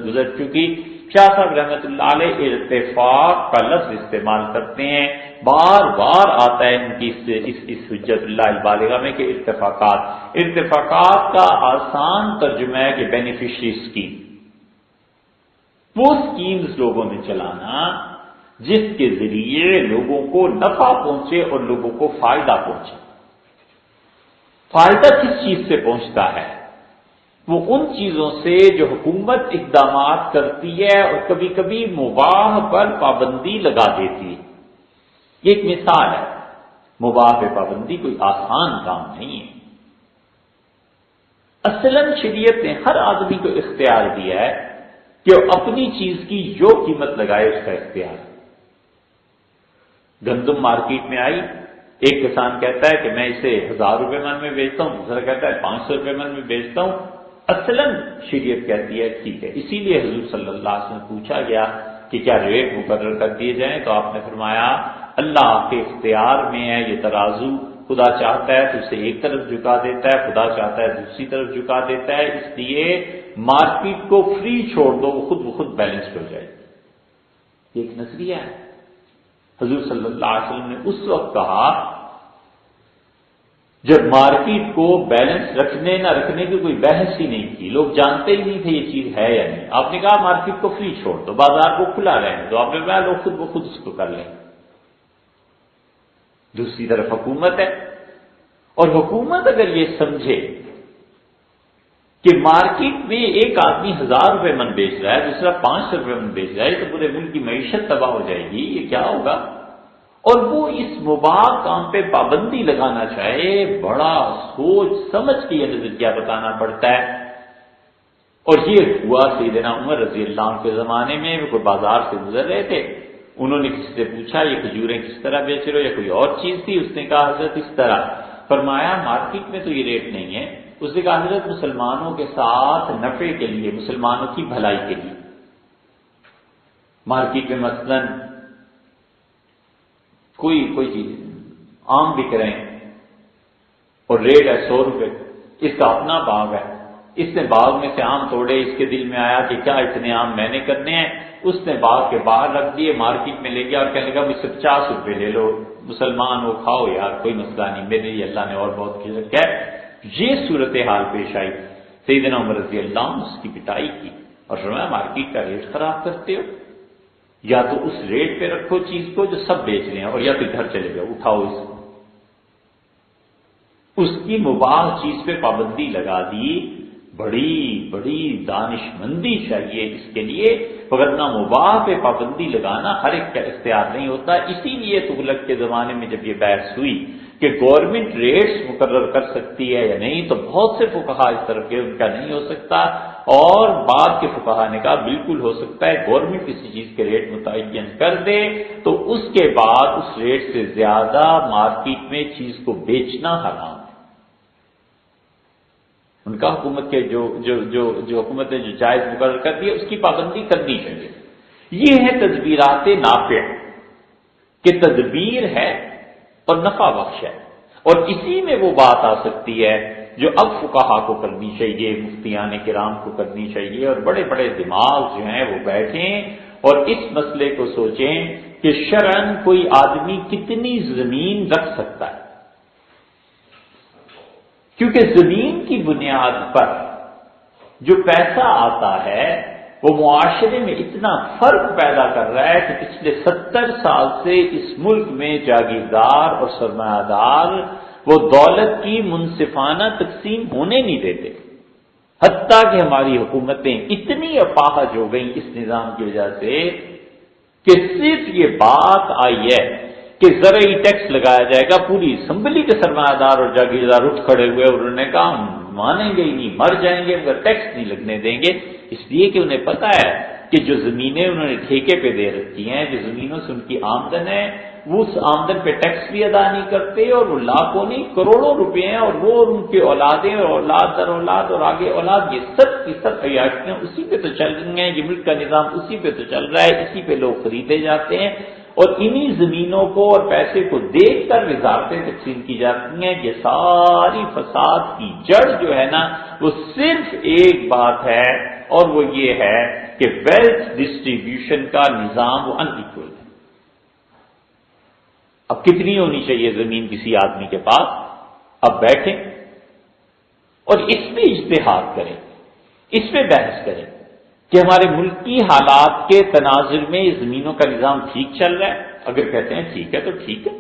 Speaker 1: گزر چکی۔ شاہ صاحب رحمۃ اللہ علیہ ارتفاق کا لفظ استعمال کرتے ہیں، بار بار آتا ہے ان کی اس حجت اللہ البالغہ میں کہ ارتفاقات کا آسان ترجمہ ہے کہ بینیفیشری اسکیم، وہ اسکیمز لوگوں نے چلانا جس کے ذریعے لوگوں کو نفع پہنچے اور لوگوں کو فائدہ پہنچے۔ فائدہ کس چیز سے پہنچتا ہے؟ وہ ان چیزوں سے جو حکومت اقدامات کرتی ہے اور کبھی کبھی مباح پر پابندی لگا دیتی ہے۔ یہ ایک مثال ہے، مباح پہ پابندی کوئی آسان کام نہیں ہے۔ اصلاً شریعت نے ہر آدمی کو اختیار دیا ہے کہ وہ اپنی چیز کی جو قیمت لگائے اس کا اختیار ہے۔ گندم مارکیٹ میں آئی، ایک کسان کہتا ہے کہ میں اسے 1000 روپے من میں بیچتا ہوں، دوسرا کہتا ہے 500 روپے من میں بیچتا ہوں۔ اصلاً شریعت کہتی ہے ٹھیک ہے، اسی لیے حضور صلی اللہ علیہ وسلم پوچھا گیا کہ کیا ریٹ مقرر کر دیے جائیں، تو آپ نے فرمایا اللہ کے اختیار میں ہے یہ ترازو، خدا چاہتا ہے تو اسے ایک طرف جھکا دیتا ہے، خدا چاہتا ہے دوسری طرف جھکا دیتا ہے، اس لیے مارکیٹ کو فری چھوڑ دو، وہ خود بیلنسڈ ہو جائے گی۔ یہ ایک نظریہ ہے۔ حضور صلی اللہ علیہ وسلم نے اس وقت کہا جب مارکیٹ کو بیلنس رکھنے نہ رکھنے کی کوئی بحث ہی نہیں تھی، لوگ جانتے ہی نہیں تھے یہ چیز ہے یا نہیں، آپ نے کہا مارکیٹ کو فری چھوڑ دو، بازار کو کھلا رہنے دو، آپ نے کہا لوگ خود اس کو کر لیں۔ دوسری طرف حکومت ہے، اور حکومت اگر یہ سمجھے کہ مارکیٹ میں ایک آدمی 1000 روپے من بیچ رہا ہے، دوسرا 500 روپے من بیچ رہا ہے، تو پورے ملک کی معیشت تباہ ہو جائے گی، یہ کیا ہوگا؟ اور وہ اس مباح کام پہ پابندی لگانا چاہے، بڑا سوچ سمجھ کے یہ نظریہ بتانا پڑتا ہے۔ اور یہ ہوا سیدنا عمر رضی اللہ عنہ کے زمانے میں، وہ کوئی بازار سے گزر رہے تھے، انہوں نے کسی سے پوچھا یہ کھجوریں کس طرح بیچ رہے ہو، یا کوئی اور چیز تھی، اس نے کہا حضرت اس طرح۔ فرمایا مارکیٹ میں تو یہ ریٹ نہیں ہے، اس نے کہا حضرت مسلمانوں کے ساتھ نفع کے لیے، مسلمانوں کی بھلائی کے لیے۔ مارکیٹ میں مثلاً کوئی چیز آم بک رہے ہیں اور ریٹ ہے 100 روپے، اس کا اپنا باغ ہے، اس نے باغ میں سے آم توڑے، اس کے دل میں آیا کہ کیا اتنے آم میں نے کرنے ہیں، اس نے باغ کے باہر رکھ دیے، مارکیٹ میں لے گیا اور کہنے لگا مجھ سے 50 روپے لے لو، مسلمان ہو کھاؤ یار، کوئی مسئلہ نہیں، میرے لیے اللہ نے اور بہت کچھ رکھا ہے۔ یہ صورتحال پیش آئی، سیدنا عمر رضی اللہ عنہ اس کی پٹائی کی اور فرمایا مارکیٹ کا ریٹ خراب کرتے ہو، یا تو اس ریٹ پہ رکھو چیز کو جو سب بیچ رہے ہیں، اور یا پھر گھر چلے جاؤ، اٹھاؤ اس کو۔ اس کی مباح چیز پہ پابندی لگا دی، بڑی دانش مندی چاہیے اس کے لیے، وگرنہ مباح پہ پابندی لگانا ہر ایک کا اختیار نہیں ہوتا۔ اسی لیے تغلق کے زمانے میں جب یہ بحث ہوئی کہ گورنمنٹ ریٹس مقرر کر سکتی ہے یا نہیں، تو بہت سے فقہا اس طرف کے ان کا نہیں ہو سکتا، اور بعد کے فقہا نے کہا بالکل ہو سکتا ہے، گورنمنٹ کسی چیز کے ریٹ متعین کر دے تو اس کے بعد اس ریٹ سے زیادہ مارکیٹ میں چیز کو بیچنا حرام ہے۔ ان کا حکومت کے جو حکومت نے جو جائز مقرر کر دیا اس کی پابندی کرنی چاہیے۔ یہ ہے تدبیرات نافع، کہ تدبیر ہے اور نفع بخش ہے، اور اسی میں وہ بات آ سکتی ہے جو اب فقہا کو کرنی چاہیے، مفتیان کرام کو کرنی چاہیے، اور بڑے بڑے دماغ جو ہیں وہ بیٹھیں اور اس مسئلے کو سوچیں کہ شرعاً کوئی آدمی کتنی زمین رکھ سکتا ہے، کیونکہ زمین کی بنیاد پر جو پیسہ آتا ہے وہ معاشرے میں اتنا فرق پیدا کر رہا ہے کہ پچھلے 70 سال سے اس ملک میں جاگیردار اور سرمایہ دار وہ دولت کی منصفانہ تقسیم ہونے نہیں دیتے، حتیٰ کہ ہماری حکومتیں اتنی اپاہج ہو گئیں اس نظام کی وجہ سے کہ صرف یہ بات آئی ہے کہ زرعی ٹیکس لگایا جائے گا، پوری اسمبلی کے سرمایہ دار اور جاگیردار اٹھ کھڑے ہوئے، انہوں نے کہا ہم مانیں گے ہی نہیں، مر جائیں گے مگر ٹیکس نہیں لگنے دیں گے، اس لیے کہ انہیں پتا ہے کہ جو زمینیں انہوں نے ٹھیکے پہ دے رکھی ہیں، جو زمینوں سے ان کی آمدن ہے، وہ اس آمدن پہ ٹیکس بھی ادا نہیں کرتے، اور وہ لاکھوں نہیں کروڑوں روپے ہیں، اور وہ ان کے اولادیں اور اولاد در اولاد اور آگے اولاد، یہ سب کی سب عیاشیاں اسی پہ تو چل رہی ہیں، یہ ملک کا نظام اسی پہ تو چل رہا ہے، اسی پہ لوگ خریدے جاتے ہیں، اور انہی زمینوں کو اور پیسے کو دیکھ کر وزارتیں تقسیم کی جاتی ہیں۔ یہ ساری فساد کی جڑ جو ہے نا وہ صرف ایک بات ہے، اور وہ یہ ہے کہ ویلتھ ڈسٹریبیوشن کا نظام وہ ان ایکول ہے۔ اب کتنی ہونی چاہیے زمین کسی آدمی کے پاس، اب بیٹھیں اور اس پہ اجتہاد کریں، اس پہ بحث کریں کہ ہمارے ملک کی حالات کے تناظر میں یہ زمینوں کا نظام ٹھیک چل رہا ہے، اگر کہتے ہیں ٹھیک ہے تو ٹھیک ہے،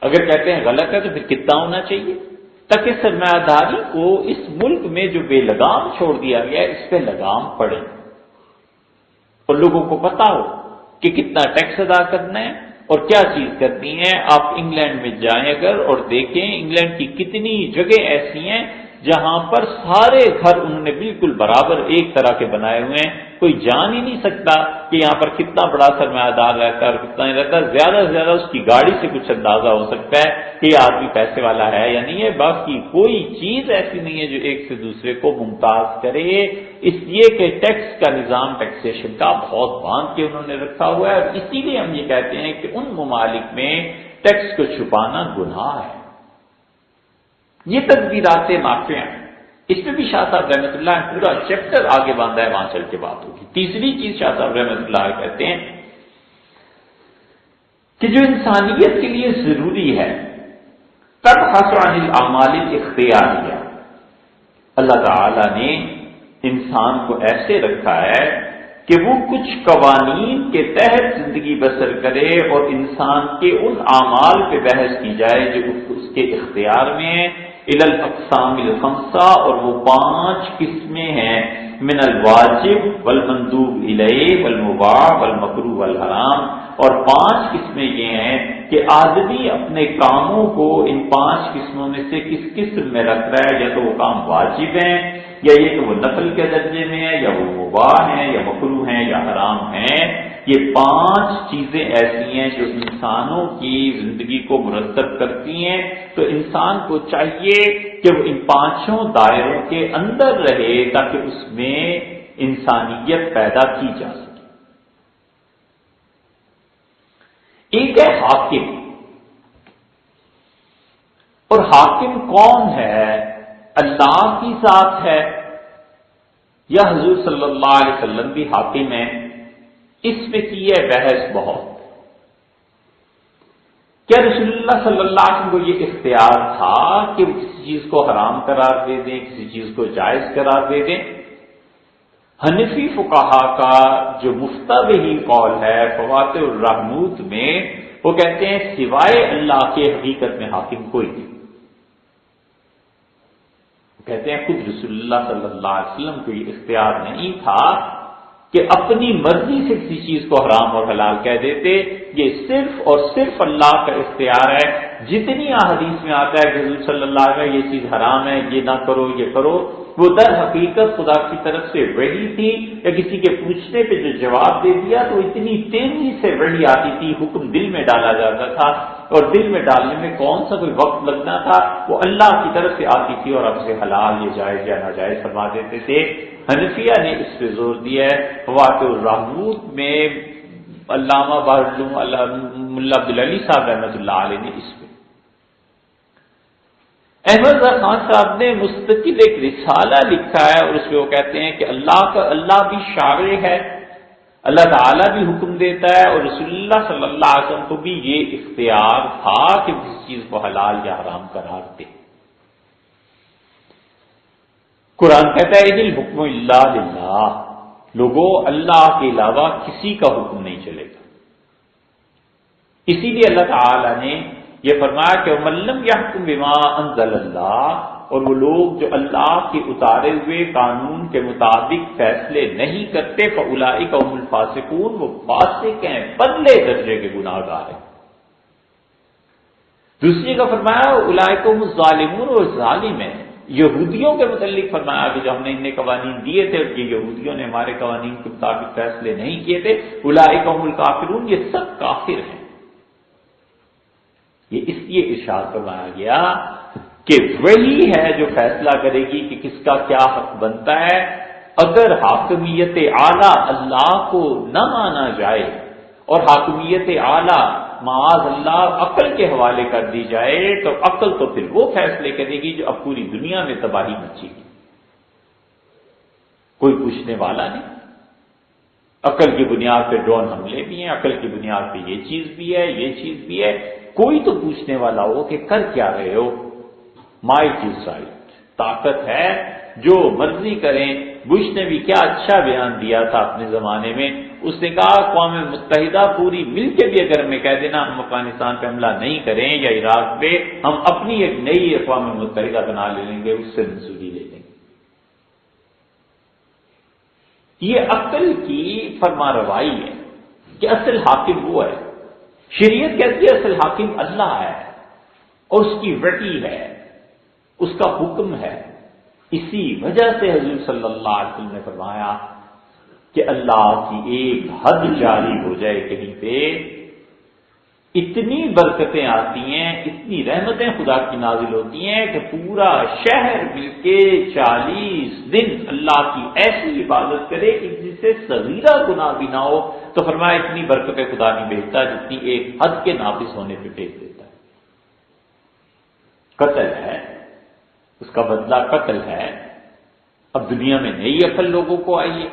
Speaker 1: اگر کہتے ہیں غلط ہے تو پھر کتنا ہونا چاہیے، تاکہ سرمایہ داری کو اس ملک میں جو بے لگام چھوڑ دیا گیا ہے اس پہ لگام پڑے، اور لوگوں کو پتا ہو کہ کتنا ٹیکس ادا کرنا ہے اور کیا چیز کرنی ہے۔ آپ انگلینڈ میں جائیں اگر اور دیکھیں، انگلینڈ کی کتنی جگہ ایسی ہیں جہاں پر سارے گھر انہوں نے بالکل برابر ایک طرح کے بنائے ہوئے ہیں، کوئی جان ہی نہیں سکتا کہ یہاں پر کتنا بڑا سرمایہ دار رہتا ہے اور کتنا نہیں رہتا، زیادہ سے زیادہ اس کی گاڑی سے کچھ اندازہ ہو سکتا ہے کہ یہ آدمی پیسے والا ہے یا نہیں ہے، باقی کوئی چیز ایسی نہیں ہے جو ایک سے دوسرے کو ممتاز کرے، اس لیے کہ ٹیکس کا نظام ٹیکسیشن کا بہت باندھ کے انہوں نے رکھا ہوا ہے، اور اسی لیے ہم یہ کہتے ہیں کہ ان ممالک میں ٹیکس کو چھپانا گناہ ہے، یہ تدبیرات نافع ہیں، اس میں بھی شاہ صاحب رحمۃ اللہ نے پورا چیپٹر آگے باندھا ہے، وہاں چل کے بات ہوگی۔ تیسری چیز شاہ صاحب رحمۃ اللہ کہتے ہیں کہ جو انسانیت کے لیے ضروری ہے تبحث عن الاعمال الاختیاریہ، اللہ تعالی نے انسان کو ایسے رکھا ہے کہ وہ کچھ قوانین کے تحت زندگی بسر کرے اور انسان کے ان اعمال پہ بحث کی جائے جو اس کے اختیار میں ہیں، الی الاقسام الخمسہ، اور وہ 5 قسمیں ہیں، من الواجب والمندوب الیہ والمباح والمکروہ والحرام، اور 5 قسمیں یہ ہیں کہ آدمی اپنے کاموں کو ان 5 قسموں میں سے کس قسم میں رکھ رہا ہے، یا تو وہ کام واجب ہیں، یا یہ کہ وہ نفل کے درجے میں ہے، یا وہ مباح ہیں، یا مکروہ ہیں، یا حرام ہیں۔ یہ 5 چیزیں ایسی ہیں جو انسانوں کی زندگی کو مرتب کرتی ہیں، تو انسان کو چاہیے کہ وہ ان 5 دائروں کے اندر رہے تاکہ اس میں انسانیت پیدا کی جا سکے۔ ایک ہے حاکم، اور حاکم کون ہے؟ اللہ کی ذات ہے یا حضور صلی اللہ علیہ وسلم بھی حاکم ہیں؟ اس میں کی ہے بحث بہت۔ کیا رسول اللہ صلی اللہ علیہ وسلم کو یہ اختیار تھا کہ وہ کسی چیز کو حرام قرار دے دیں، کسی چیز کو جائز قرار دے دیں؟ حنفی فقہا کا جو مفتبہی قول ہے فواتح الرحموت میں، وہ کہتے ہیں سوائے اللہ کے حقیقت میں حاکم کوئی نہیں۔ کہتے ہیں خود رسول اللہ صلی اللہ علیہ وسلم کو یہ اختیار نہیں تھا کہ اپنی مرضی سے کسی چیز کو حرام اور حلال کہہ دیتے، یہ صرف اور صرف اللہ کا اختیار ہے۔ جتنی احادیث میں آتا ہے کہ حضور صلی اللہ علیہ وسلم یہ چیز حرام ہے، یہ نہ کرو، یہ کرو، وہ در حقیقت خدا کی طرف سے وحی تھی، یا کسی کے پوچھنے پہ جو جواب دے دیا تو اتنی تیزی سے وحی آتی تھی، حکم دل میں ڈالا جاتا تھا، اور دل میں ڈالنے میں کون سا کوئی وقت لگنا تھا، وہ اللہ کی طرف سے آتی تھی اور اب سے حلال یہ جائز یا ناجائز فرما دیتے تھے۔ حنفیہ نے اس پہ زور دیا ہے، فواتح الرحموت میں علامہ ملا عبدالعلی صاحب رحمۃ اللہ علیہ نے اس پہ۔ احمد رضا خان صاحب نے مستقل ایک رسالہ لکھا ہے، اور اس میں وہ کہتے ہیں کہ اللہ بھی شارع ہے، اللہ تعالیٰ بھی حکم دیتا ہے، اور رسول اللہ صلی اللہ علیہ وسلم کو بھی یہ اختیار تھا کہ کسی چیز کو حلال یا حرام قرار دے۔ قرآن کہتا ہے اِنِ الْحُكْمُ إِلَّا لِلَّهِ، لوگوں اللہ کے علاوہ کسی کا حکم نہیں چلے گا۔ اسی لیے اللہ تعالیٰ نے یہ فرمایا کہ وَمَن لَّمْ يَحْكُم بِمَا أَنزَلَ اللَّهُ، اور وہ لوگ جو اللہ کے اتارے ہوئے قانون کے مطابق فیصلے نہیں کرتے، فَأُولَٰئِكَ هُمُ الْفَاسِقُونَ، وہ فاسق ہیں، بدلے درجے کے گناہ گار ہیں۔ دوسری جگہ فرمایا أُولَٰئِكَ هُمُ الظَّالِمُونَ، وہ ظالم ہیں۔ یہودیوں کے متعلق فرمایا کہ جو ہم نے انہیں قوانین دیے تھے اور یہ یہودیوں نے ہمارے قوانین کے مطابق فیصلے نہیں کیے تھے، أُولَٰئِكَ هُمُ الْكَافِرُونَ، یہ سب کافر ہیں۔ یہ اس لیے ارشاد فرمایا گیا کہ وہی ہے جو فیصلہ کرے گی کہ کس کا کیا حق بنتا ہے۔ اگر حاکمیت اعلیٰ اللہ کو نہ مانا جائے اور حاکمیت اعلیٰ معاذ اللہ عقل کے حوالے کر دی جائے، تو عقل تو پھر وہ فیصلے کرے گی جو اب پوری دنیا میں تباہی مچے گی۔ کوئی پوچھنے والا نہیں۔ عقل کی بنیاد پہ ڈرون حملے بھی ہیں، عقل کی بنیاد پہ یہ چیز بھی ہے، یہ چیز بھی ہے۔ کوئی تو پوچھنے والا ہو کہ کر کیا رہے ہو؟ مائٹ از رائٹ، طاقت ہے، جو مرضی کریں۔ بش نے بھی کیا اچھا بیان دیا تھا اپنے زمانے میں، اس نے کہا اقوام متحدہ پوری مل کے بھی اگر ہمیں کہہ دینا ہم افغانستان پہ حملہ نہیں کریں یا عراق پہ، ہم اپنی ایک نئی اقوام متحدہ بنا لیں گے، اس سے منظوری لے لیں گے۔ یہ عقل کی فرما روائی ہے کہ اصل حاکم وہ ہے۔ شریعت کہتی ہے اصل حاکم اللہ ہے، اور اس کی وحی ہے، اس کا حکم ہے۔ اسی وجہ سے حضور صلی اللہ علیہ وسلم نے فرمایا کہ اللہ کی ایک حد جاری ہو جائے کہیں پہ، اتنی برکتیں آتی ہیں، اتنی رحمتیں خدا کی نازل ہوتی ہیں کہ پورا شہر مل کے 40 دن اللہ کی ایسی عبادت کرے کہ جس سے صغیرہ گناہ بھی نہ ہو، تو فرمایا اتنی برکتیں خدا نہیں بھیجتا جتنی ایک حد کے نافذ ہونے پہ بھیج دیتا ہے۔ قتل ہے، کا بدلہ قتل ہے۔ اب دنیا میں نئی عقل لوگوں کو آئی ہے،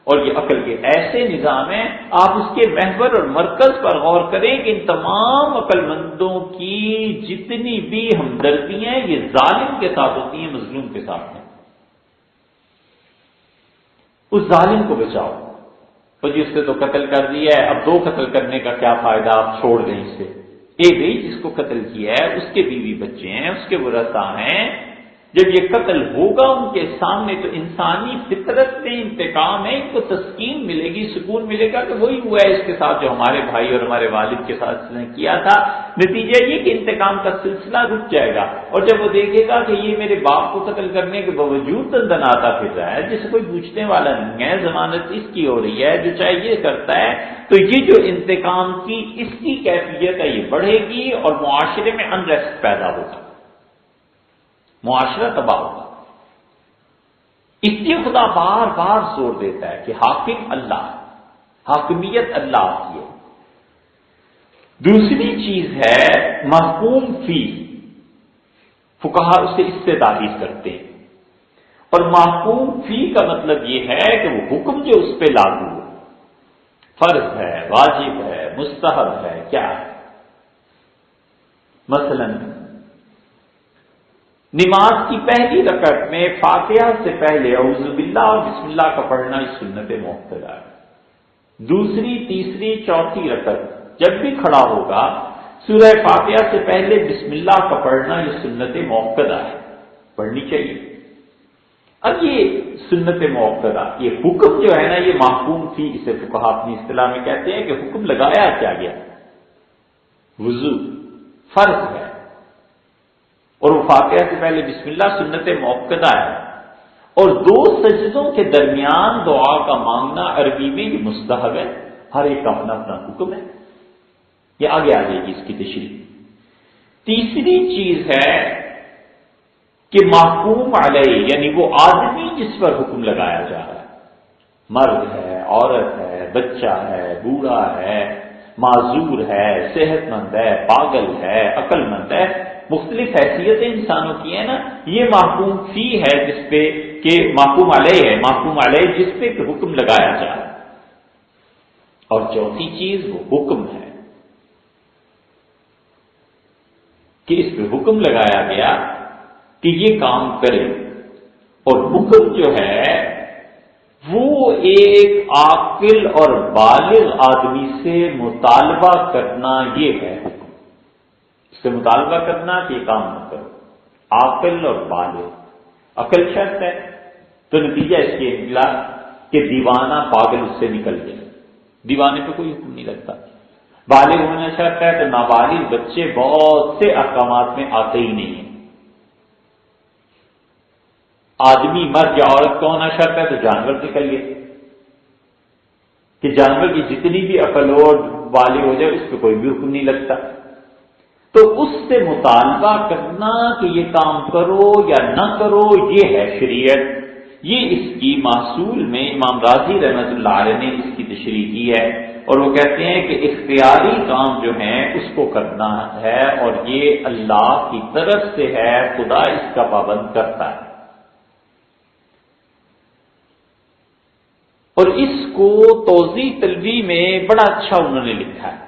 Speaker 1: اور یہ عقل کے ایسے نظام ہیں، آپ اس کے محور اور مرکز پر غور کریں کہ ان تمام عقل مندوں کی جتنی بھی ہمدردیاں ہیں یہ ظالم کے ساتھ ہوتی ہیں، مظلوم کے ساتھ ہیں۔ اس ظالم کو بچاؤ، تو جس سے تو قتل کر دیا ہے، اب 2 قتل کرنے کا کیا فائدہ، آپ چھوڑ دیں اسے۔ ایک گئی جس کو قتل کیا ہے، اس کے بیوی بچے ہیں، اس کے ورثاء ہیں، جب یہ قتل ہوگا ان کے سامنے تو انسانی فطرت میں انتقام ہے، ان کو تسکین ملے گی، سکون ملے گا کہ وہی ہوا ہے اس کے ساتھ جو ہمارے بھائی اور ہمارے والد کے ساتھ اس نے کیا تھا۔ نتیجہ یہ کہ انتقام کا سلسلہ رک جائے گا، اور جب وہ دیکھے گا کہ یہ میرے باپ کو قتل کرنے کے باوجود دندناتا پھر رہا ہے، جسے کوئی پوچھنے والا نہیں ہے، ضمانت اس کی ہو رہی ہے، جو چاہے یہ کرتا ہے، تو یہ جو انتقام کی اس کی کیفیت ہے یہ بڑھے گی، اور معاشرے میں انریسٹ پیدا ہوگا، معاشرہ تباہ ہوگا۔ اس لیے خدا بار بار زور دیتا ہے کہ حاکم اللہ، حاکمیت اللہ کی ہے۔ دوسری چیز ہے محکوم فی، فقہا اسے اس سے تعبیر کرتے ہیں، اور محکوم فی کا مطلب یہ ہے کہ وہ حکم جو اس پہ لاگو ہو، فرض ہے، واجب ہے، مستحب ہے، کیا ہے؟ مثلاً نماز کی پہلی رکعت میں فاتحہ سے پہلے اعوذ باللہ اور بسم اللہ کا پڑھنا اس سنت مؤکدہ ہے۔ دوسری، تیسری، چوتھی رکعت جب بھی کھڑا ہوگا سورہ فاتحہ سے پہلے بسم اللہ کا پڑھنا یہ سنت مؤکدہ ہے، پڑھنی چاہیے۔ اب یہ سنت مؤکدہ، یہ حکم جو ہے نا، یہ محکوم فی، اسے فقہا اپنی اصطلاح میں کہتے ہیں کہ حکم لگایا کیا گیا، وضو فرض ہے، اور وہ فاتحہ سے پہلے بسم اللہ سنت مؤکدہ ہے، اور 2 سجدوں کے درمیان دعا کا مانگنا عربی میں یہ مستحب ہے، ہر ایک کا اپنا اپنا حکم ہے، یہ آگے آ جائے گی اس کی تشریح۔ تیسری چیز ہے کہ محکوم علیہ، یعنی وہ آدمی جس پر حکم لگایا جا رہا ہے، مرد ہے، عورت ہے، بچہ ہے، بوڑھا ہے، معذور ہے، صحت مند ہے، پاگل ہے، عقل مند ہے، مختلف حیثیتیں انسانوں کی ہیں نا، یہ محکوم فی ہے جس پہ کہ محکوم علیہ ہے، محکوم علیہ جس پہ کہ حکم لگایا جا رہا ہے۔ اور چوتھی چیز وہ حکم ہے کہ اس پہ حکم لگایا گیا کہ یہ کام کرے، اور حکم جو ہے وہ ایک عاقل اور بالغ آدمی سے مطالبہ کرنا، یہ ہے حکم، اس سے مطالبہ کرنا کہ یہ کام نہ کرو، عاقل اور بالغ، عقل شرط ہے، تو نتیجہ اس کے نکلا کہ دیوانہ پاگل اس سے نکل گیا، دیوانے پہ کوئی حکم نہیں لگتا، بالغ ہونا شرط ہے تو نابالغ بچے بہت سے احکامات میں آتے ہی نہیں ہیں، آدمی مرد یا عورت کا ہونا شرط ہے تو جانور نکل گئے کہ جانور کی جتنی بھی عقل ہو بالغ ہو جائے اس پہ کوئی بھی حکم نہیں لگتا، تو اس سے مطالبہ کرنا کہ یہ کام کرو یا نہ کرو یہ ہے شریعت۔ یہ اس کی محصول میں امام رازی رحمۃ اللہ علیہ نے اس کی تشریح کی ہے، اور وہ کہتے ہیں کہ اختیاری کام جو ہیں اس کو کرنا ہے، اور یہ اللہ کی طرف سے ہے، خدا اس کا پابند کرتا ہے، اور اس کو توضیح طلبی میں بڑا اچھا انہوں نے لکھا ہے،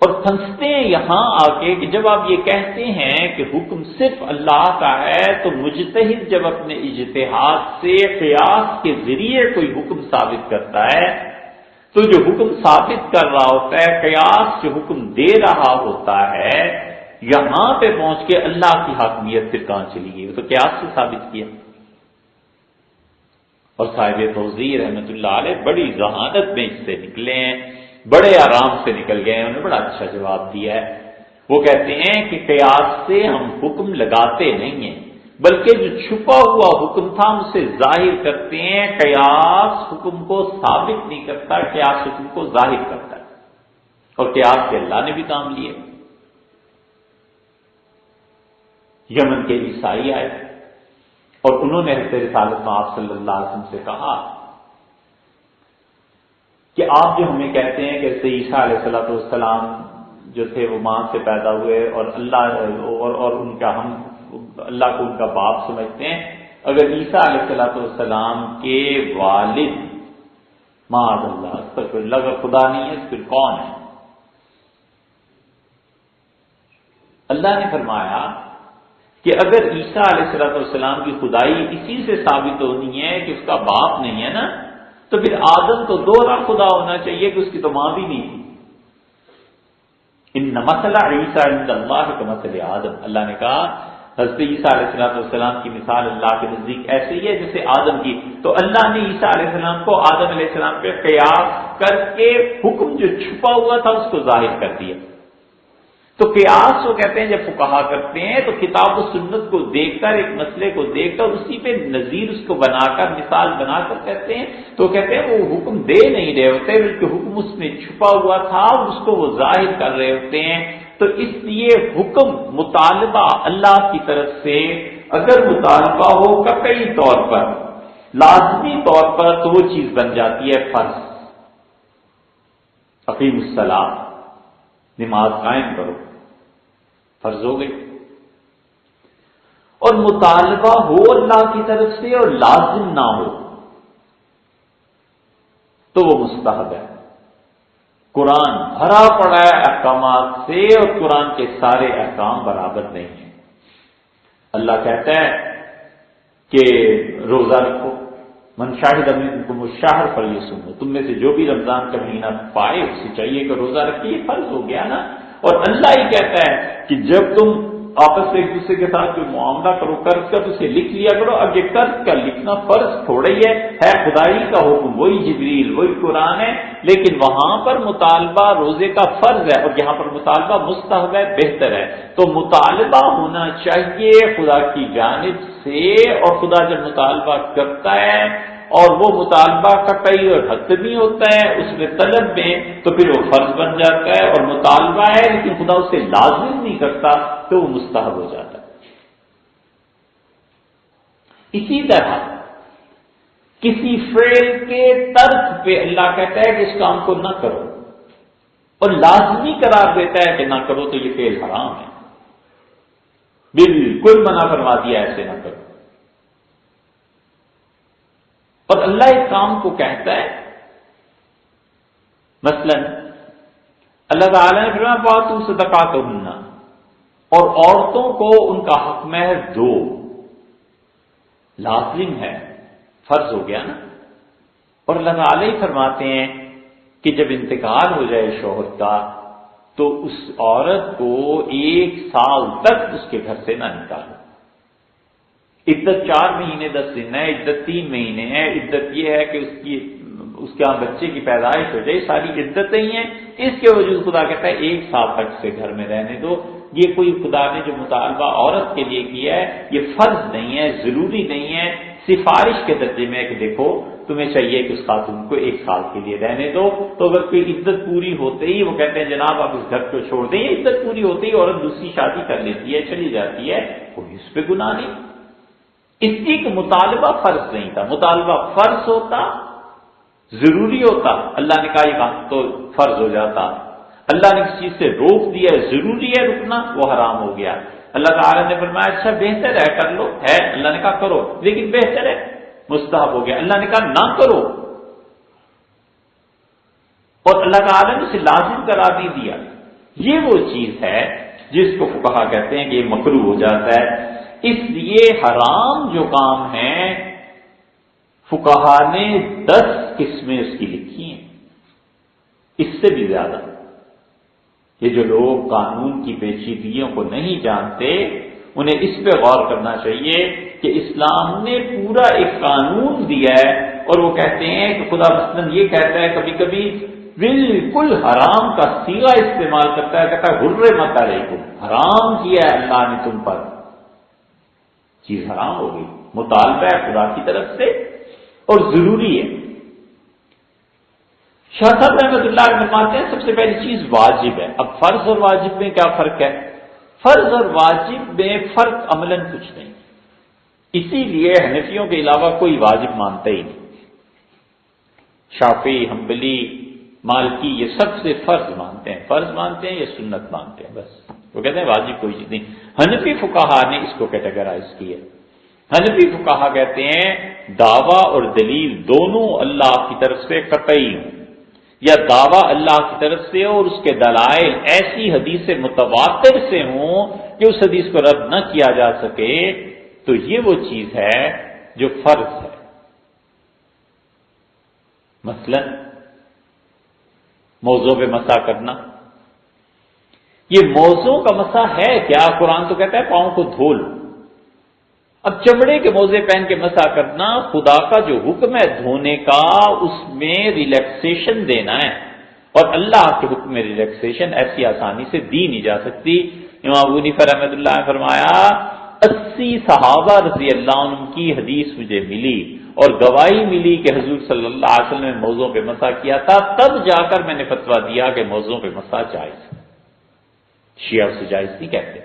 Speaker 1: اور پھنستے ہیں یہاں آ کے کہ جب آپ یہ کہتے ہیں کہ حکم صرف اللہ کا ہے تو مجتہد جب اپنے اجتہاد سے قیاس کے ذریعے کوئی حکم ثابت کرتا ہے تو جو حکم ثابت کر رہا ہوتا ہے، قیاس جو حکم دے رہا ہوتا ہے، یہاں پہ پہنچ کے اللہ کی حاکمیت پھر کہاں چلی گئی، وہ تو قیاس سے ثابت کیا۔ اور صاحب توضیح رحمۃ اللہ علیہ بڑی ذہانت میں اس سے نکلے ہیں، بڑے آرام سے نکل گئے ہیں، انہوں نے بڑا اچھا جواب دیا ہے۔ وہ کہتے ہیں کہ قیاس سے ہم حکم لگاتے نہیں ہیں، بلکہ جو چھپا ہوا حکم تھا ہم اسے ظاہر کرتے ہیں، قیاس حکم کو ثابت نہیں کرتا، قیاس حکم کو ظاہر کرتا ہے، اور قیاس کے اللہ نے بھی کام لیے۔ یمن کے عیسائی آئے اور انہوں نے حضرت رسالت میں آپ صلی اللہ علیہ وسلم سے کہا کہ آپ جو ہمیں کہتے ہیں کہ عیسیٰ علیہ السلام جو تھے وہ ماں سے پیدا ہوئے اور اللہ اور ان کا ہم اللہ کو ان کا باپ سمجھتے ہیں. اگر عیسیٰ علیہ السلام کے والد معاذ اللہ استغفر اللہ کا خدا نہیں ہے پھر کون ہے؟ اللہ نے فرمایا کہ اگر عیسیٰ علیہ السلام کی خدائی اسی سے ثابت ہونی ہے کہ اس کا باپ نہیں ہے نا، تو پھر آدم تو دوہرا خدا ہونا چاہیے کہ اس کی تو ماں بھی نہیں تھی. ان مثل عیسیٰ عند اللہ کمثل آدم، اللہ نے کہا حضرت عیسیٰ علیہ السلام کی مثال اللہ کے نزدیک ایسے ہی ہے جیسے آدم کی. تو اللہ نے عیسیٰ علیہ السلام کو آدم علیہ السلام پہ قیاس کر کے حکم جو چھپا ہوا تھا اس کو ظاہر کر دیا. تو قیاس وہ کہتے ہیں جب فقہا کرتے ہیں تو کتاب و سنت کو دیکھ کر، ایک مسئلے کو دیکھ کر اسی پہ نظیر اس کو بنا کر، مثال بنا کر کہتے ہیں. تو کہتے ہیں وہ حکم دے نہیں رہے ہوتے بلکہ حکم اس میں چھپا ہوا تھا، اس کو وہ ظاہر کر رہے ہوتے ہیں. تو اس لیے حکم مطالبہ اللہ کی طرف سے اگر مطالبہ ہو قطعی طور پر، لازمی طور پر، تو وہ چیز بن جاتی ہے فرض. اقیم الصلاۃ، نماز قائم کرو، فرض ہو گئی. اور مطالبہ ہو اللہ کی طرف سے اور لازم نہ ہو تو وہ مستحب ہے. قرآن بھرا پڑا ہے احکامات سے اور قرآن کے سارے احکام برابر نہیں ہیں. اللہ کہتا ہے کہ روزہ رکھو، من شاہد منکم الشہر فلیصمہ، تم میں سے جو بھی رمضان کا مہینہ پائے اسے چاہیے کہ روزہ رکھے. یہ فرض ہو گیا نا. اور اللہ ہی کہتا ہے کہ جب تم آپس میں ایک دوسرے کے ساتھ جو معاملہ کرو قرض کا تو اسے لکھ لیا کرو. اب یہ قرض کا لکھنا فرض تھوڑا ہی ہے خدائی کا حکم، وہی جبریل وہی قرآن ہے، لیکن وہاں پر مطالبہ روزے کا فرض ہے اور یہاں پر مطالبہ مستحب ہے، بہتر ہے. تو مطالبہ ہونا چاہیے خدا کی جانب سے، اور خدا جب مطالبہ کرتا ہے اور وہ مطالبہ قطعی اور حتمی ہوتا ہے اس میں طلب میں، تو پھر وہ فرض بن جاتا ہے. اور مطالبہ ہے لیکن خدا اسے لازم نہیں کرتا تو وہ مستحب ہو جاتا ہے. اسی طرح کسی فعل کے ترک پہ اللہ کہتا ہے کہ اس کام کو نہ کرو اور لازمی قرار دیتا ہے کہ نہ کرو تو یہ فعل حرام ہے، بالکل منع فرما دیا ایسے نہ کرو. اور اللہ اس کام کو کہتا ہے، مثلا اللہ تعالیٰ نے فرمایا فَآتُوا صَدَقَاتُهُنَّ، اور عورتوں کو ان کا حق مہر دو. لازم ہے، فرض ہو گیا نا. اور اللہ تعالیٰ ہی فرماتے ہیں کہ جب انتقال ہو جائے شوہر کا تو اس عورت کو 1 سال تک اس کے گھر سے نہ نکالو. عدت 4 مہینے 10 دن ہے، عدت 3 مہینے ہے. عدت یہ ہے کہ اس کے یہاں بچے کی پیدائش ہو جائے، ساری عدتیں ہی ہیں. اس کے وجود خدا کہتا ہے 1 سال تک سے گھر میں رہنے دو. یہ کوئی خدا نے جو مطالبہ عورت کے لیے کیا ہے یہ فرض نہیں ہے، ضروری نہیں ہے، سفارش کے درجے میں ہے کہ دیکھو تمہیں چاہیے کہ اس خاتون کو 1 سال کے لیے رہنے دو. تو اگر کوئی عدت پوری ہوتے ہی وہ کہتے ہیں جناب آپ اس گھر کو چھوڑ دیں، عدت پوری ہوتے ہی عورت دوسری شادی کر لیتی ہے، چلی جاتی ہے، کوئی اس پہ گناہ نہیں. اس لیے کہ مطالبہ فرض نہیں تھا. مطالبہ فرض ہوتا، ضروری ہوتا، اللہ نے کہا یہ کام تو فرض ہو جاتا. اللہ نے کسی چیز سے روک دیا، ضروری ہے رکنا، وہ حرام ہو گیا. اللہ تعالیٰ نے فرمایا اچھا بہتر ہے کر لو، ہے اللہ نے کہا کرو لیکن بہتر ہے، مستحب ہو گیا. اللہ نے کہا نہ کرو اور اللہ تعالیٰ نے اسے لازم قرار نہیں دیا. یہ وہ چیز ہے جس کو فقہا کہتے ہیں کہ یہ مکروہ ہو جاتا ہے. اس لیے حرام جو کام ہے فقہا نے 10 قسمیں اس کی لکھی ہیں، اس سے بھی زیادہ. یہ جو لوگ قانون کی پیچیدگیوں کو نہیں جانتے انہیں اس پہ غور کرنا چاہیے کہ اسلام نے پورا ایک قانون دیا ہے اور وہ کہتے ہیں کہ خدا مثلاً یہ کہتا ہے کبھی کبھی بالکل حرام کا صیغہ استعمال کرتا ہے، کہتا ہے حرمت علیکم، حرام کیا ہے اللہ نے تم پر. چیز حرام ہو گئی، مطالبہ ہے خدا کی طرف سے اور ضروری ہے. شاہ صاحب رحمۃ اللہ علیہ فرماتے ہیں سب سے پہلی چیز واجب ہے. اب فرض اور واجب میں کیا فرق ہے؟ فرض اور واجب میں فرق عملاً کچھ نہیں، اسی لیے حنفیوں کے علاوہ کوئی واجب مانتا ہی نہیں. شافعی، حنبلی، مالکی یہ سب سے فرض مانتے ہیں، فرض مانتے ہیں یا سنت مانتے ہیں بس. وہ کہتے ہیں واجب کوئی چیز نہیں. حنفی فقہا نے اس کو کیٹیگرائز کیا. حنفی فقہا کہتے ہیں دعویٰ اور دلیل دونوں اللہ کی طرف سے قطعی ہوں، یا دعویٰ اللہ کی طرف سے اور اس کے دلائل ایسی حدیث متواتر سے ہوں کہ اس حدیث کو رد نہ کیا جا سکے، تو یہ وہ چیز ہے جو فرض ہے. مثلا موضوع پہ مسح کرنا، یہ موضوع کا مسح ہے کیا؟ قرآن تو کہتا ہے پاؤں کو دھو لو. اب چمڑے کے موزے پہن کے مسح کرنا، خدا کا جو حکم ہے دھونے کا، اس میں ریلیکسیشن دینا ہے، اور اللہ کے حکم میں ریلیکسیشن ایسی آسانی سے دی نہیں جا سکتی. امام ابو حنیفہ رحمۃ اللہ نے فرمایا 80 صحابہ رضی اللہ عنہ کی حدیث مجھے ملی اور گواہی ملی کہ حضور صلی اللہ علیہ وسلم نے موضوع پہ مسح کیا تھا، تب جا کر میں نے فتویٰ دیا کہ موضوع پہ مسح جائز. شیعہ اسے جائز نہیں کہتے.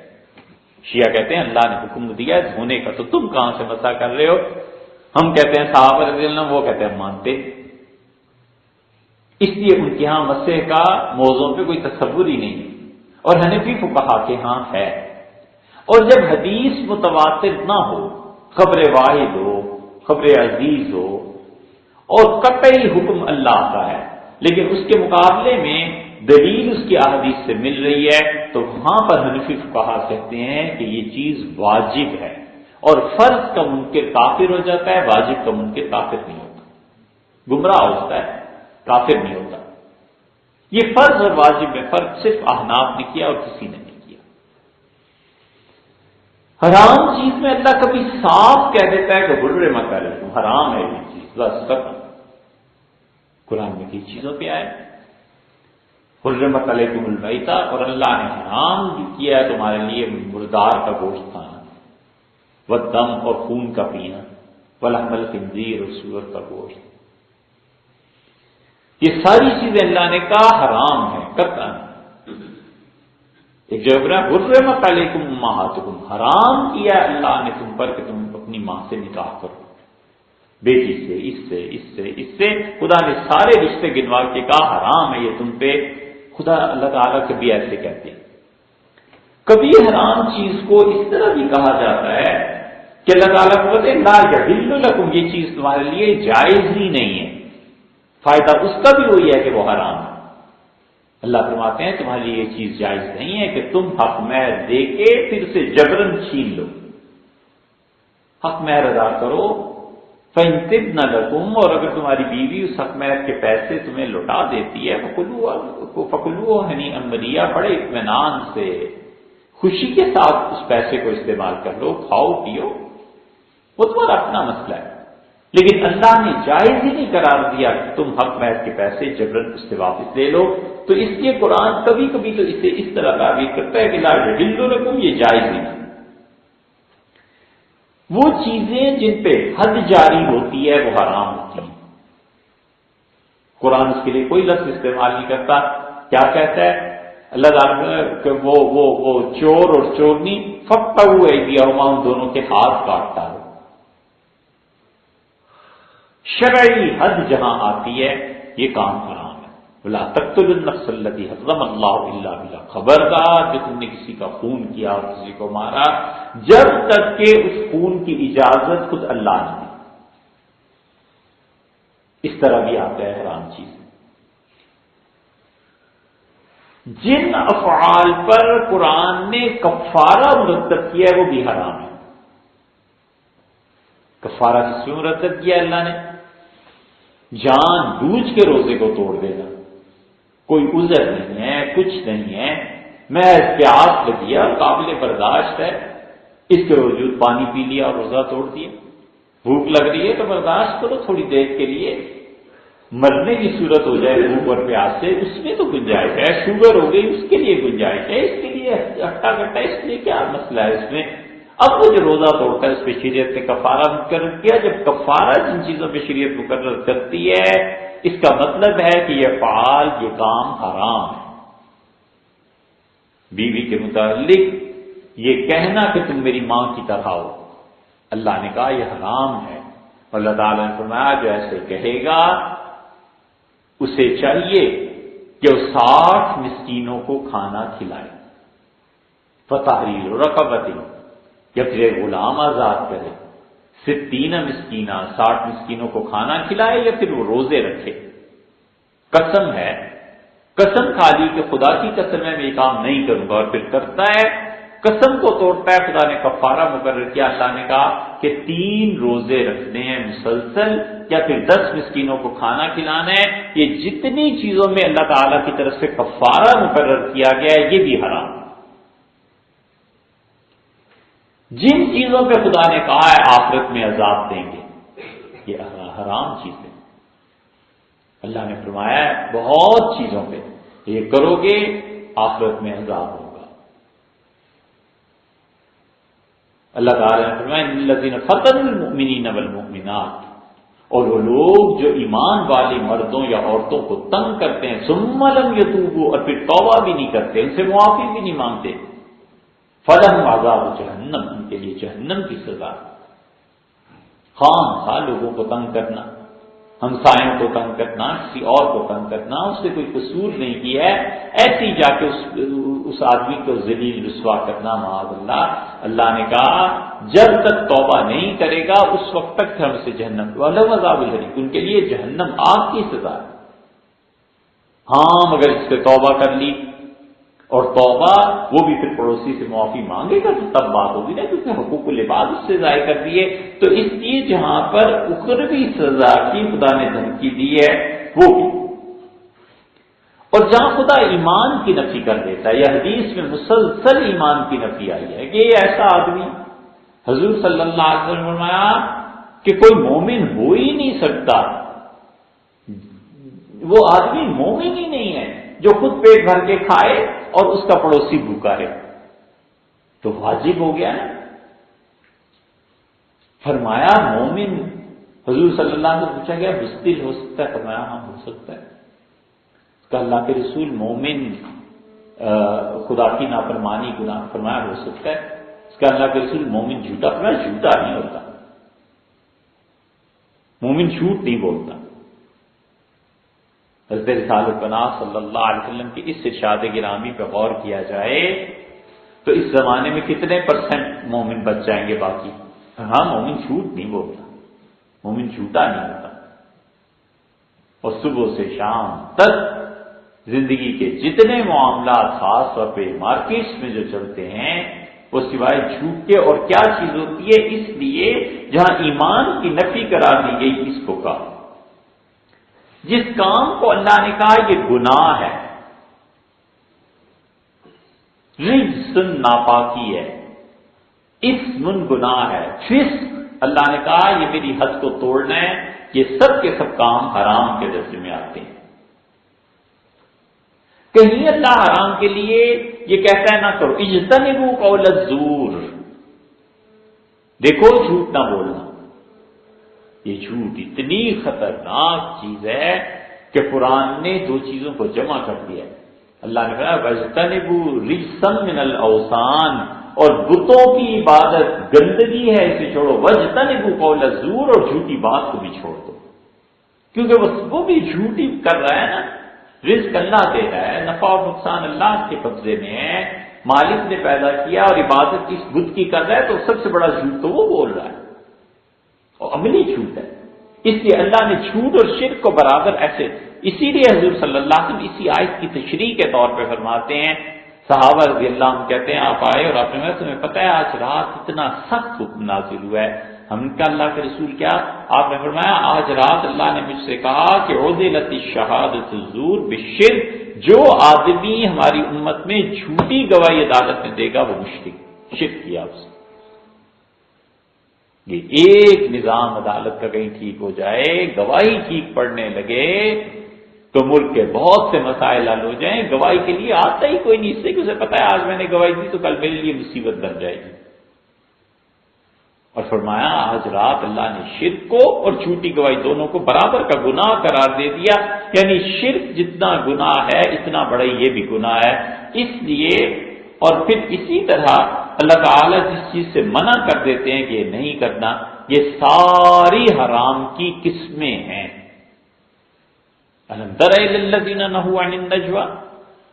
Speaker 1: شیعہ کہتے ہیں اللہ نے حکم دیا ہے دھونے کا، تو تم کہاں سے مسح کر رہے ہو؟ ہم کہتے ہیں صحابہ رضی اللہ عنہ، وہ کہتے ہیں ہم مانتے. اس لیے ان کے ہاں مسح کا موضوع پہ کوئی تصور ہی نہیں ہے، اور حنفی فقہا کے ہاں ہے. اور جب حدیث متواتر نہ ہو، خبر واحد ہو، خبر عزیز ہو، اور قطعی حکم اللہ کا ہے، لیکن اس کے مقابلے میں دلیل اس کی احادیث سے مل رہی ہے، تو وہاں پر حنفی فقہا کہتے ہیں کہ یہ چیز واجب ہے. اور فرض کا منکر کافر ہو جاتا ہے، واجب کا منکر کافر نہیں ہوتا، گمراہ ہوتا ہے، کافر نہیں ہوتا. یہ فرض اور واجب میں فرق صرف احناف نے کیا اور کسی نے نہیں کیا. حرام چیز میں اللہ کبھی صاف کہہ دیتا ہے کہ حرمت علیکم، حرام ہے یہ چیز، بس ختم. قرآن میں کئی چیزوں پہ آئے حرمت علیکم المیتہ، اور اللہ نے حرام کیا ہے تمہارے لیے مردار کا گوشت کھانا، والدم اور خون کا پینا، ولحم الخنزیر اور سور کا گوشت. یہ ساری چیزیں اللہ نے کہا حرام ہے قطعاً. ایک جگہ حرمت علیکم امہاتکم، حرام کیا اللہ نے تم پر کہ تم اپنی ماں سے نکاح کرو، بیٹی سے، اس سے، اس سے، اس سے. خدا نے سارے رشتے گنوا کے کہا حرام ہے یہ تم پہ. خدا اللہ تعالیٰ کبھی ایسے کہتے ہیں. کبھی حرام چیز کو اس طرح بھی کہا جاتا ہے کہ اللہ تعالیٰ کو کہتے ہیں لا یحل لکم، یہ چیز تمہارے لیے جائز ہی نہیں ہے. فائدہ اس کا بھی وہی ہے کہ وہ حرام ہے. اللہ فرماتے ہیں تمہارے لیے یہ چیز جائز نہیں ہے کہ تم حق مہر دے کے پھر سے جبرن چھین لو. حق مہر ادا کرو. فَإِنْ لَكُمْ، اور اگر تمہاری بیوی اس حق مہر کے پیسے تمہیں لوٹا دیتی ہے، فَكُلُوهُ هَنِيئًا مَرِيئًا، بڑے اطمینان سے خوشی کے ساتھ اس پیسے کو استعمال کر لو، کھاؤ پیو، وہ تمہارا اپنا مسئلہ ہے. لیکن اللہ نے جائز ہی نہیں قرار دیا کہ تم حق مہر کے پیسے جبرن اس سے واپس لے لو. تو اس لیے قرآن کبھی کبھی تو اسے اس طرح تعبیر کرتا ہے کہ لا یحل لکم، یہ جائز نہیں. وہ چیزیں جن پہ حد جاری ہوتی ہے وہ حرام ہوتی ہیں. قرآن اس کے لیے کوئی لفظ استعمال نہیں کرتا. کیا کہتا ہے اللہ تعالیٰ کہ وہ چور اور چورنی فقطعوا ایدیہما، ان دونوں کے ہاتھ کاٹتا ہے. شرعی حد جہاں آتی ہے یہ کام حرام ہے. وَلَا تَقْتُلُوا النَّفْسَ الَّتِي حَرَّمَ اللَّهُ إِلَّا بِالْحَقِّ، خبردار کہ تم نے کسی کا خون کیا اور کسی کو مارا جب تک کہ اس خون کی اجازت خود اللہ نے دی. اس طرح بھی آتا ہے حرام چیز. جن افعال پر قرآن نے کفارہ مرتب کیا ہے وہ بھی حرام ہے. کفارہ کس میں مرتب کیا اللہ نے؟ جان بوجھ کے روزے کو توڑ دینا، کوئی عذر نہیں ہے، کچھ نہیں ہے، میں پیاس لگی ہے، قابل برداشت ہے، اس کے باوجود پانی پی لیا اور روزہ توڑ دیا. بھوک لگ رہی ہے تو برداشت کرو تھوڑی دیر کے لیے. مرنے کی صورت ہو جائے بھوک اور پیاس سے، اس میں تو گنجائش ہے. شوگر ہو گئی اس کے لیے گنجائش ہے، اس کے لیے ہٹا کٹا، اس لیے کیا مسئلہ ہے اس میں. اب وہ جو روزہ توڑتا ہے اس پہ شریعت نے کفارہ مقرر کیا. جب کفارہ جن چیزوں پہ شریعت مقرر کرتی ہے اس کا مطلب ہے کہ یہ فعال، یہ کام حرام ہے. بیوی کے متعلق یہ کہنا کہ تم میری ماں کی طرح ہو، اللہ نے کہا یہ حرام ہے. اللہ تعالیٰ نے فرمایا جو ایسے کہے گا اسے چاہیے کہ وہ 60 مسکینوں کو کھانا کھلائے. فتحریر رقبۃ، یا پھر ایک غلام آزاد کرے، 60 مسکینہ 60 مسکینوں کو کھانا کھلائے، یا پھر وہ روزے رکھے۔ قسم ہے، قسم کھا لی کہ خدا کی قسم ہے میں یہ کام نہیں کروں گا، اور پھر کرتا ہے، قسم کو توڑتا ہے۔ خدا نے کفارہ مقرر کیا، اللہ نے کہا کہ 3 روزے رکھنے ہیں مسلسل، یا پھر 10 مسکینوں کو کھانا کھلانا ہے۔ یہ جتنی چیزوں میں اللہ تعالیٰ کی طرف سے کفارہ مقرر کیا گیا ہے یہ بھی حرام۔ جن چیزوں پہ خدا نے کہا ہے آخرت میں عذاب دیں گے، یہ حرام چیزیں اللہ نے فرمایا ہے بہت چیزوں پہ یہ کرو گے آخرت میں عذاب ہوگا۔ اللہ تعالیٰ نے فرمایا الذین فتنوا المؤمنین والمؤمنات، اور وہ لوگ جو ایمان والے مردوں یا عورتوں کو تنگ کرتے ہیں، ثم لم یتوبوا، اور پھر توبہ بھی نہیں کرتے، ان سے معافی بھی نہیں مانگتے، فلہم عذاب جہنم، ان کے لیے جہنم کی سزا۔ خواہ لوگوں کو تنگ کرنا، ہمسایوں کو تنگ کرنا، کسی اور کو تنگ کرنا، اس سے کوئی قصور نہیں کیا ہے، ایسی جا کے اس آدمی کو ذلیل رسوا کرنا، معاذ اللہ۔ اللہ نے کہا جب تک توبہ نہیں کرے گا اس وقت تک ہم اسے جہنم، وَلَهُ عَذَابٌ الْحَرِيقٌ، ان کے لیے جہنم آگ کی سزا ہے۔ ہاں مگر اس سے توبہ کر لی، اور توبہ وہ بھی پھر پڑوسی سے معافی مانگے گا تو تب بات ہوگی نا، کیونکہ حقوق العباد اس سے ضائع کر دیے۔ تو اس لیے جہاں پر اخروی سزا کی خدا نے دھمکی دی ہے وہ بھی، اور جہاں خدا ایمان کی نفی کر دیتا ہے، یہ حدیث میں مسلسل ایمان کی نفی آئی ہے کہ یہ ایسا آدمی، حضور صلی اللہ علیہ وسلم نے فرمایا کہ کوئی مومن ہو ہی نہیں سکتا، وہ آدمی مومن ہی نہیں ہے جو خود پیٹ بھر کے کھائے اور اس کا پڑوسی بھوکا رہے، تو واجب ہو گیا نا۔ فرمایا مومن، حضور صلی اللہ علیہ وسلم سے پوچھا گیا بزدل ہو سکتا ہے؟ فرمایا ہاں ہو سکتا ہے۔ کہ اللہ کے رسول مومن خدا کی نافرمانی گناہ، فرمایا ہو سکتا ہے۔ اس کا اللہ کے رسول مومن جھوٹا، فرمایا جھوٹا نہیں ہوتا، مومن جھوٹ نہیں بولتا۔ حضرت رسالت پناہ صلی اللہ علیہ وسلم کی اس ارشاد گرامی پہ غور کیا جائے تو اس زمانے میں کتنے % مومن بچ جائیں گے باقی؟ ہاں مومن جھوٹ نہیں بولتا، مومن جھوٹا نہیں ہوتا، اور صبح سے شام تک زندگی کے جتنے معاملات خاص طور پہ مارکیٹس میں جو چلتے ہیں وہ سوائے جھوٹ کے اور کیا چیز ہوتی ہے؟ اس لیے جہاں ایمان کی نفی قرار دی گئی اس کو کہا، جس کام کو اللہ نے کہا یہ گناہ ہے، رجس ناپاکی ہے، اسم گناہ ہے، فسق، اللہ نے کہا یہ میری حد کو توڑنا ہے، یہ سب کے سب کام حرام کے درجے میں آتے ہیں۔ کہیں اللہ حرام کے لیے یہ کہتا ہے نہ کرو، اجتنبوا قول الزور، دیکھو جھوٹ نہ بولنا۔ یہ جھوٹ اتنی خطرناک چیز ہے کہ قرآن نے 2 چیزوں کو جمع کر دیا ہے۔ اللہ نے کہا وَاجْتَنِبُوا رِجْسًا مِنَ الْأَوْثَانِ، اور بتوں کی عبادت گندگی ہے اسے چھوڑو، وَاجْتَنِبُوا قَوْلَ الزُّورِ، اور جھوٹی بات کو بھی چھوڑ دو، کیونکہ وہ بھی جھوٹی کر رہا ہے نا۔ رزق اللہ دے رہا ہے، نفع اور نقصان اللہ کے قبضے میں ہے، مالک نے پیدا کیا اور عبادت اس بت کی کر رہا ہے، تو سب سے بڑا جھوٹ تو وہ بول رہا ہے، اور عملی جھوٹ ہے۔ اس لیے اللہ نے جھوٹ اور شرک کو برابر ایسے، اسی لیے حضور صلی اللہ علیہ وسلم اسی آیت کی تشریح کے طور پہ فرماتے ہیں، صحابہ رضی اللہ عنہ کہتے ہیں آپ آئے اور آپ نے تمہیں پتہ ہے آج رات اتنا سخت حکم نازل ہوا ہے۔ ہم نے کہا اللہ کے رسول کیا؟ آپ نے فرمایا آج رات اللہ نے مجھ سے کہا کہ عُدِلَتِ الشَّهَادَةُ الزُّورِ بِالشِّرْكِ، جو آدمی ہماری امت میں جھوٹی گواہی عدالت میں دے گا وہ مشرک، شرک کیا اس نے۔ یہ ایک نظام عدالت کا کہیں ٹھیک ہو جائے، گواہی ٹھیک پڑنے لگے تو ملک کے بہت سے مسائل حل ہو جائیں۔ گواہی کے لیے آتا ہی کوئی نہیں، اس سے کہ اسے پتا ہے آج میں نے گواہی دی تو کل میرے لیے مصیبت بن جائے گی۔ اور فرمایا آج رات اللہ نے شرک کو اور جھوٹی گواہی دونوں کو برابر کا گناہ قرار دے دیا، یعنی شرک جتنا گناہ ہے اتنا بڑا یہ بھی گناہ ہے۔ اس لیے اور پھر اسی طرح اللہ تعالیٰ جس چیز سے منع کر دیتے ہیں کہ یہ نہیں کرنا، یہ ساری حرام کی قسمیں ہیں۔ أَلَمْ تَرَ إِلَى الَّذِينَ نَهُوا عَنِ النَّجْوَىٰ،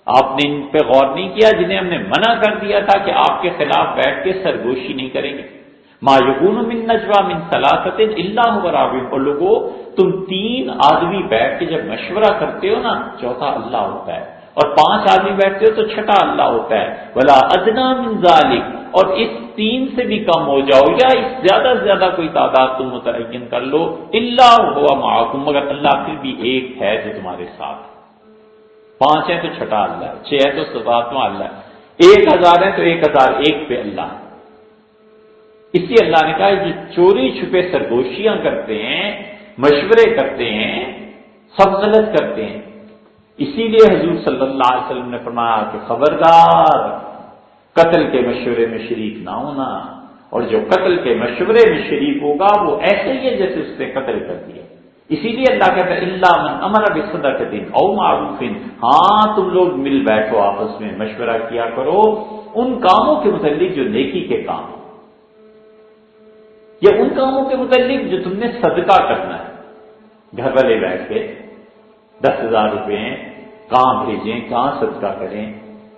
Speaker 1: آپ نے ان پہ غور نہیں کیا جنہیں ہم نے منع کر دیا تھا کہ آپ کے خلاف بیٹھ کے سرگوشی نہیں کریں گے. ما یکون من نجوا من ثلاثۃ الا هو رابعهم. اور لوگوں تم 3 آدمی بیٹھ کے جب مشورہ کرتے ہو نا چوتھا اللہ ہوتا ہے, اور 5 آدمی بیٹھتے ہو تو چھٹا اللہ ہوتا ہے. ولا ادنی من ذلک, اور اس 3 سے بھی کم ہو جاؤ یا اس زیادہ سے زیادہ کوئی تعداد تم متعین کر لو, الا هو معکم, مگر اللہ پھر بھی ایک ہے جو تمہارے ساتھ. 5 ہیں تو چھٹا اللہ ہے, 6 ہے تو ساتواں اللہ ہے, 1000 ہے تو 1001 پہ اللہ ہے. اسی اللہ نے کہا جو چوری چھپے سرگوشیاں کرتے ہیں, مشورے کرتے ہیں, سب غلط کرتے ہیں. اسی لیے حضور صلی اللہ علیہ وسلم نے فرمایا کہ خبردار قتل کے مشورے میں شریک نہ ہونا, اور جو قتل کے مشورے میں شریک ہوگا وہ ایسے ہی ہے جیسے اس نے قتل کر دیا. اسی لیے اللہ کہتا ہے الا من امر بصدقۃ او معروف, ہاں تم لوگ مل بیٹھو آپس میں مشورہ کیا کرو ان کاموں کے متعلق جو نیکی کے کام, یا ان کاموں کے متعلق جو تم نے صدقہ کرنا ہے. گھر والے بیٹھ کے 10,000 روپے کہاں بھیجیں, کہاں صدقہ کریں.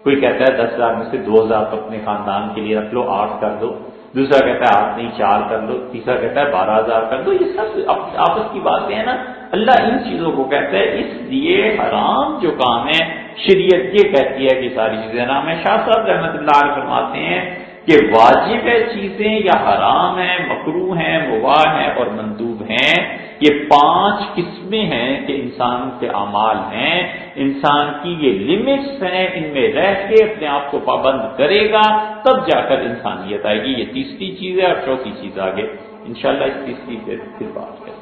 Speaker 1: کوئی کہتا ہے 10,000 میں سے 2,000 تو اپنے خاندان کے لیے رکھ لو, 8 کر دو. دوسرا کہتا ہے 8 نہیں 4 کر دو. تیسرا کہتا ہے 12,000 کر دو. یہ سب آپس کی باتیں ہیں نا. اللہ ان چیزوں کو کہتا ہے, اس لیے حرام جو کام ہے شریعت یہ کہتی ہے کہ ساری چیزیں حرام ہیں. شاہ صاحب رحمۃ اللہ علیہ فرماتے ہیں کہ واجب ہے چیزیں یا حرام ہیں, مکروہ ہیں, مباح ہیں اور مندوب ہیں. یہ 5 قسمیں ہیں کہ انسان کے اعمال ہیں, انسان کی یہ لمٹس ہیں, ان میں رہ کے اپنے آپ کو پابند کرے گا تب جا کر انسانیت آئے گی. یہ تیسری چیز ہے, اور چوتھی چیز آگے انشاءاللہ اس تیسری سے پھر بات کریں.